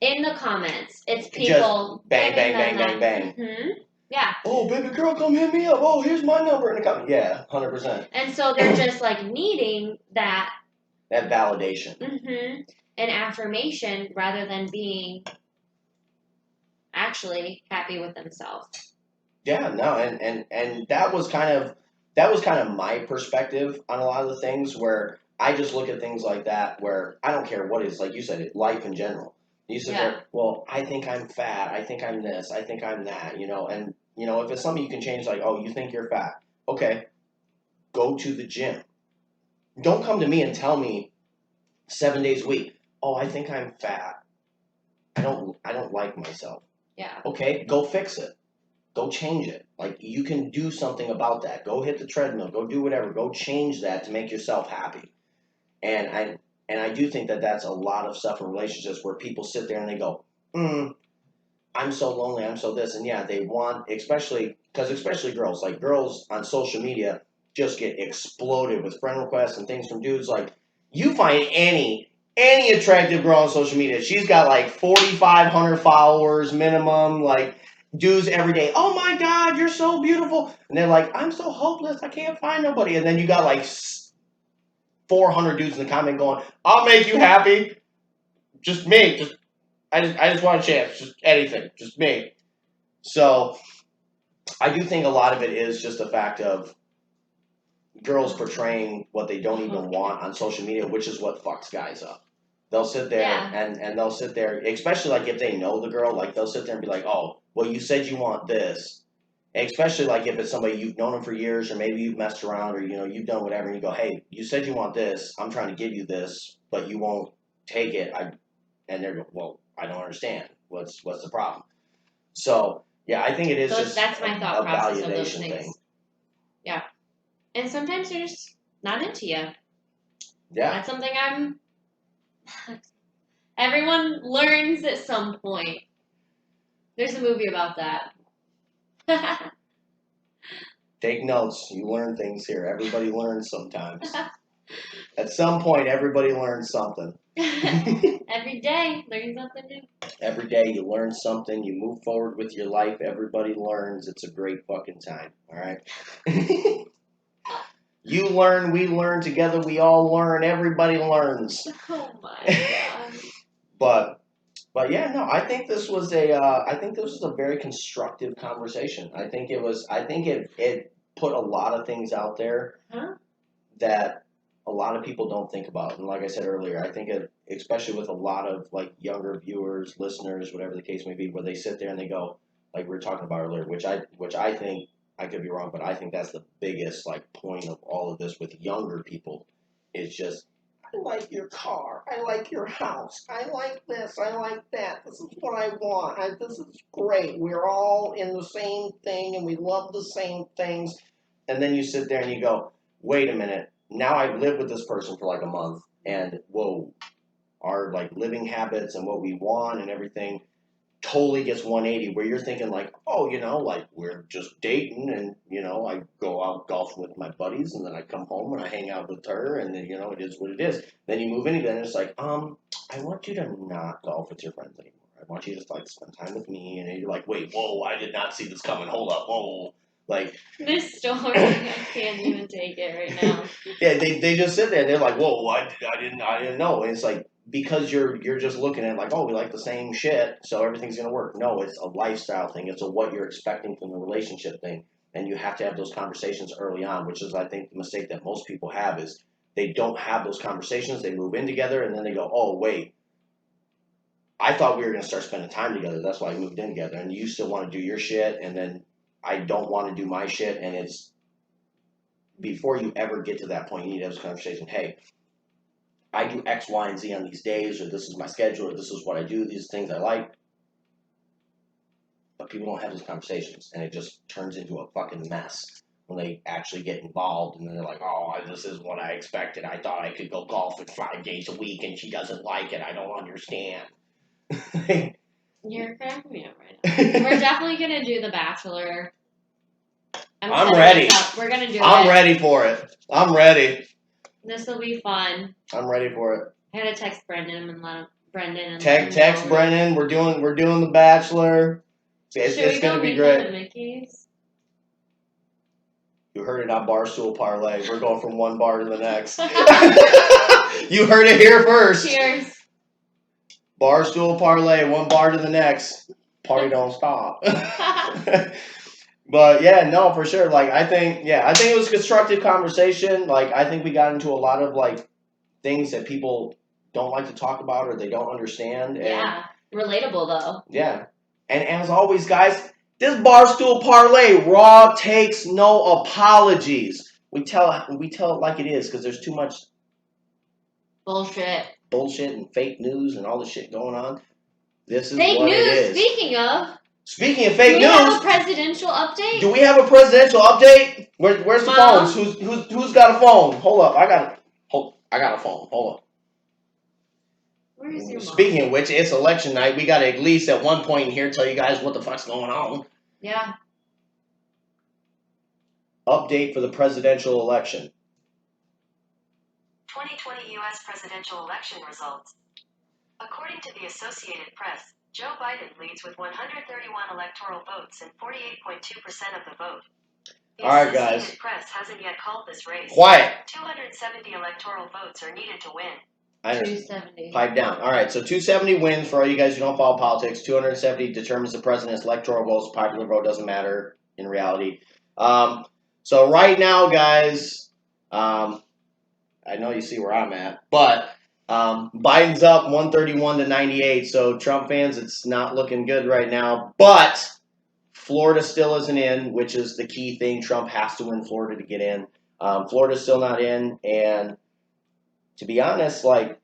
In the comments, it's people just bang, bang, bang, bang, bang. Mm-hmm. Yeah. Oh, baby girl, come hit me up. Oh, here's my number in the comment. Yeah, 100%. And so they're just like needing that validation. Mm-hmm. And affirmation rather than being actually happy with themselves. Yeah, no, and that was kind of my perspective on a lot of the things where I just look at things like that where I don't care what it is, like you said, life in general. You sit there, well, I think I'm fat, I think I'm this, I think I'm that, and if it's something you can change, like, oh, you think you're fat, okay, go to the gym. Don't come to me and tell me 7 days a week, oh, I think I'm fat. I don't like myself. Yeah. Okay, go fix it. Go change it. Like, you can do something about that. Go hit the treadmill. Go do whatever. Go change that to make yourself happy. And I do think that that's a lot of stuff in relationships where people sit there and they go, I'm so lonely. I'm so this. And yeah, they want, especially girls. Like, girls on social media just get exploded with friend requests and things from dudes. Like, you find any attractive girl on social media, she's got like 4,500 followers minimum. Like, dudes every day, oh my God, you're so beautiful. And they're like, I'm so hopeless, I can't find nobody. And then you got like 400 dudes in the comment going, I'll make you happy. Just me. I just want a chance. Just anything. Just me. So I do think a lot of it is just the fact of girls portraying what they don't even want on social media, which is what fucks guys up. They'll sit there and they'll sit there, especially like if they know the girl, like they'll sit there and be like, oh, well, you said you want this. And especially like if it's somebody you've known them for years or maybe you've messed around or, you've done whatever and you go, hey, you said you want this. I'm trying to give you this, but you won't take it. And they're going, well, I don't understand. What's the problem? So, yeah, I think it is just that's my thought process of those things. Thing. Yeah. And sometimes they're just not into you. Yeah. That's something everyone learns at some point. There's a movie about that. Take notes. You learn things here. Everybody learns sometimes. At some point, everybody learns something. Every day, learn something new. Every day, you learn something. You move forward with your life. Everybody learns. It's a great fucking time. All right? You learn. We learn. Together, we all learn. Everybody learns. Oh, my God. But yeah, no, I think this was a very constructive conversation. I think it put a lot of things out there that a lot of people don't think about. And like I said earlier, I think it, especially with a lot of like younger viewers, listeners, whatever the case may be, where they sit there and they go, like we were talking about earlier, which I think, I could be wrong, but I think that's the biggest like point of all of this with younger people is just, I like your car. I like your house. I like this. I like that. This is what I want. This is great. We're all in the same thing and we love the same things. And then you sit there and you go, wait a minute. Now I've lived with this person for like a month and whoa, our like living habits and what we want and everything totally gets 180 where you're thinking like, oh, like we're just dating and, I go out golfing with my buddies and then I come home and I hang out with her and then, it is what it is. Then you move in again and it's like, I want you to not golf with your friends anymore. I want you to like spend time with me. And then you're like, wait, whoa, I did not see this coming. Hold up, whoa. Like this story, I can't even take it right now. Yeah, they just sit there and they're like, whoa, I didn't know. And it's like, because you're just looking at it like, oh, we like the same shit, so everything's going to work. No, it's a lifestyle thing. It's a what you're expecting from the relationship thing. And you have to have those conversations early on, which is, I think, the mistake that most people have is they don't have those conversations. They move in together, and then they go, oh, wait, I thought we were going to start spending time together. That's why I moved in together. And you still want to do your shit, and then I don't want to do my shit. And it's, before you ever get to that point, you need to have this conversation. Hey, I do X, Y, and Z on these days, or this is my schedule, or this is what I do, these things I like. But people don't have those conversations, and it just turns into a fucking mess when they actually get involved, and then they're like, oh, this is what I expected. I thought I could go golf 5 days a week, and she doesn't like it. I don't understand. You're cracking me up right now. We're definitely gonna do The Bachelor. I'm ready. We're gonna do it. I'm ready for it. I'm ready. This will be fun. I'm ready for it. I gotta text Brendan and let him. Text Brendan. We're doing The Bachelor. It's gonna be great. Mickey's? You heard it on Barstool Parlay. We're going from one bar to the next. You heard it here first. Cheers. Barstool Parlay, one bar to the next. Party don't stop. But yeah, no, for sure. Like I think it was a constructive conversation. Like I think we got into a lot of like things that people don't like to talk about or they don't understand. And, yeah, relatable though. Yeah, and as always, guys, this Barstool Parlay raw takes, no apologies. We tell it like it is because there's too much bullshit and fake news and all the shit going on. This is fake what news. It is. Speaking of fake news, do we have a presidential update? Do we have a presidential update? Where's the phones? Who's got a phone? Hold up, I got a phone. Hold up. Where is your mom? Speaking of which, it's election night. We got to at least at one point in here tell you guys what the fuck's going on. Yeah. Update for the presidential election. 2020 U.S. presidential election results. According to the Associated Press, Joe Biden leads with 131 electoral votes and 48.2% of the vote. The All right, Associated guys. Press hasn't yet called this race. Quiet. 270 electoral votes are needed to win. 270. Pipe down. All right, so 270 wins for all you guys who don't follow politics. 270 determines the president's electoral votes. Popular vote doesn't matter in reality. So right now, guys, I know you see where I'm at, but Biden's up 131 to 98. So Trump fans, it's not looking good right now. But Florida still isn't in, which is the key thing. Trump has to win Florida to get in. Florida's still not in, and to be honest, like,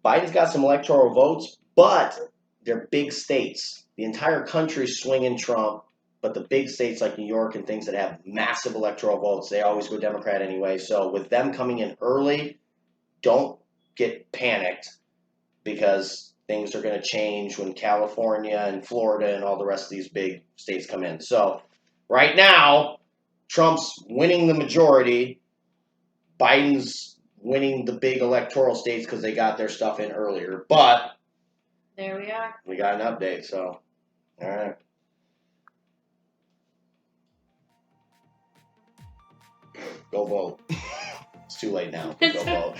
Biden's got some electoral votes, but they're big states. The entire country's swinging Trump, but the big states like New York and things that have massive electoral votes, they always go Democrat anyway. So with them coming in early, don't get panicked because things are going to change when California and Florida and all the rest of these big states come in. So right now, Trump's winning the majority. Biden's winning the big electoral states because they got their stuff in earlier. But there we are. We got an update, so all right. Go vote. It's too late now. Go vote.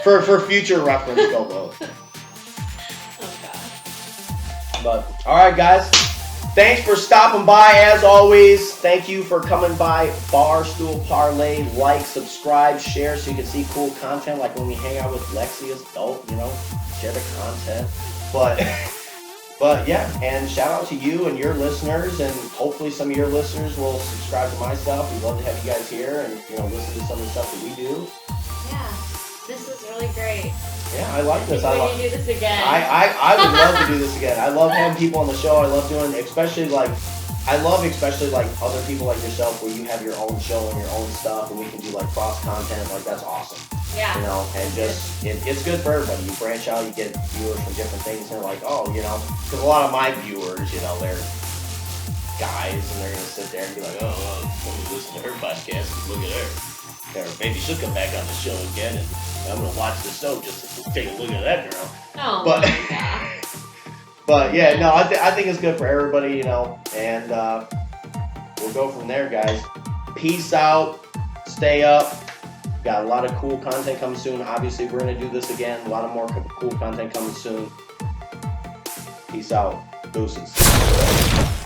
for future reference, go vote. Oh god. But all right, guys. Thanks for stopping by, as always. Thank you for coming by Barstool Parlay. Like, subscribe, share so you can see cool content, like when we hang out with Lexi as dope, share the content. But yeah, and shout out to you and your listeners, and hopefully some of your listeners will subscribe to my stuff. We'd love to have you guys here and listen to some of the stuff that we do. Yeah, this is really great. Yeah, I like this. When you do this again. I would love to do this again. I love having people on the show. I love doing, especially like other people like yourself where you have your own show and your own stuff, and we can do like cross content. Like that's awesome. Yeah. And just it's good for everybody. You branch out, you get viewers from different things, and they're like, oh, because a lot of my viewers, they're guys, and they're gonna sit there and be like, oh, let me listen to her podcast and look at her. Or maybe she'll come back on the show again, and I'm gonna watch the show just to take a look at that girl. Oh, but, my God. But yeah, no, I think it's good for everybody, and we'll go from there, guys. Peace out. Stay up. Got a lot of cool content coming soon. Obviously, we're gonna do this again. A lot of more cool content coming soon. Peace out. Deuces.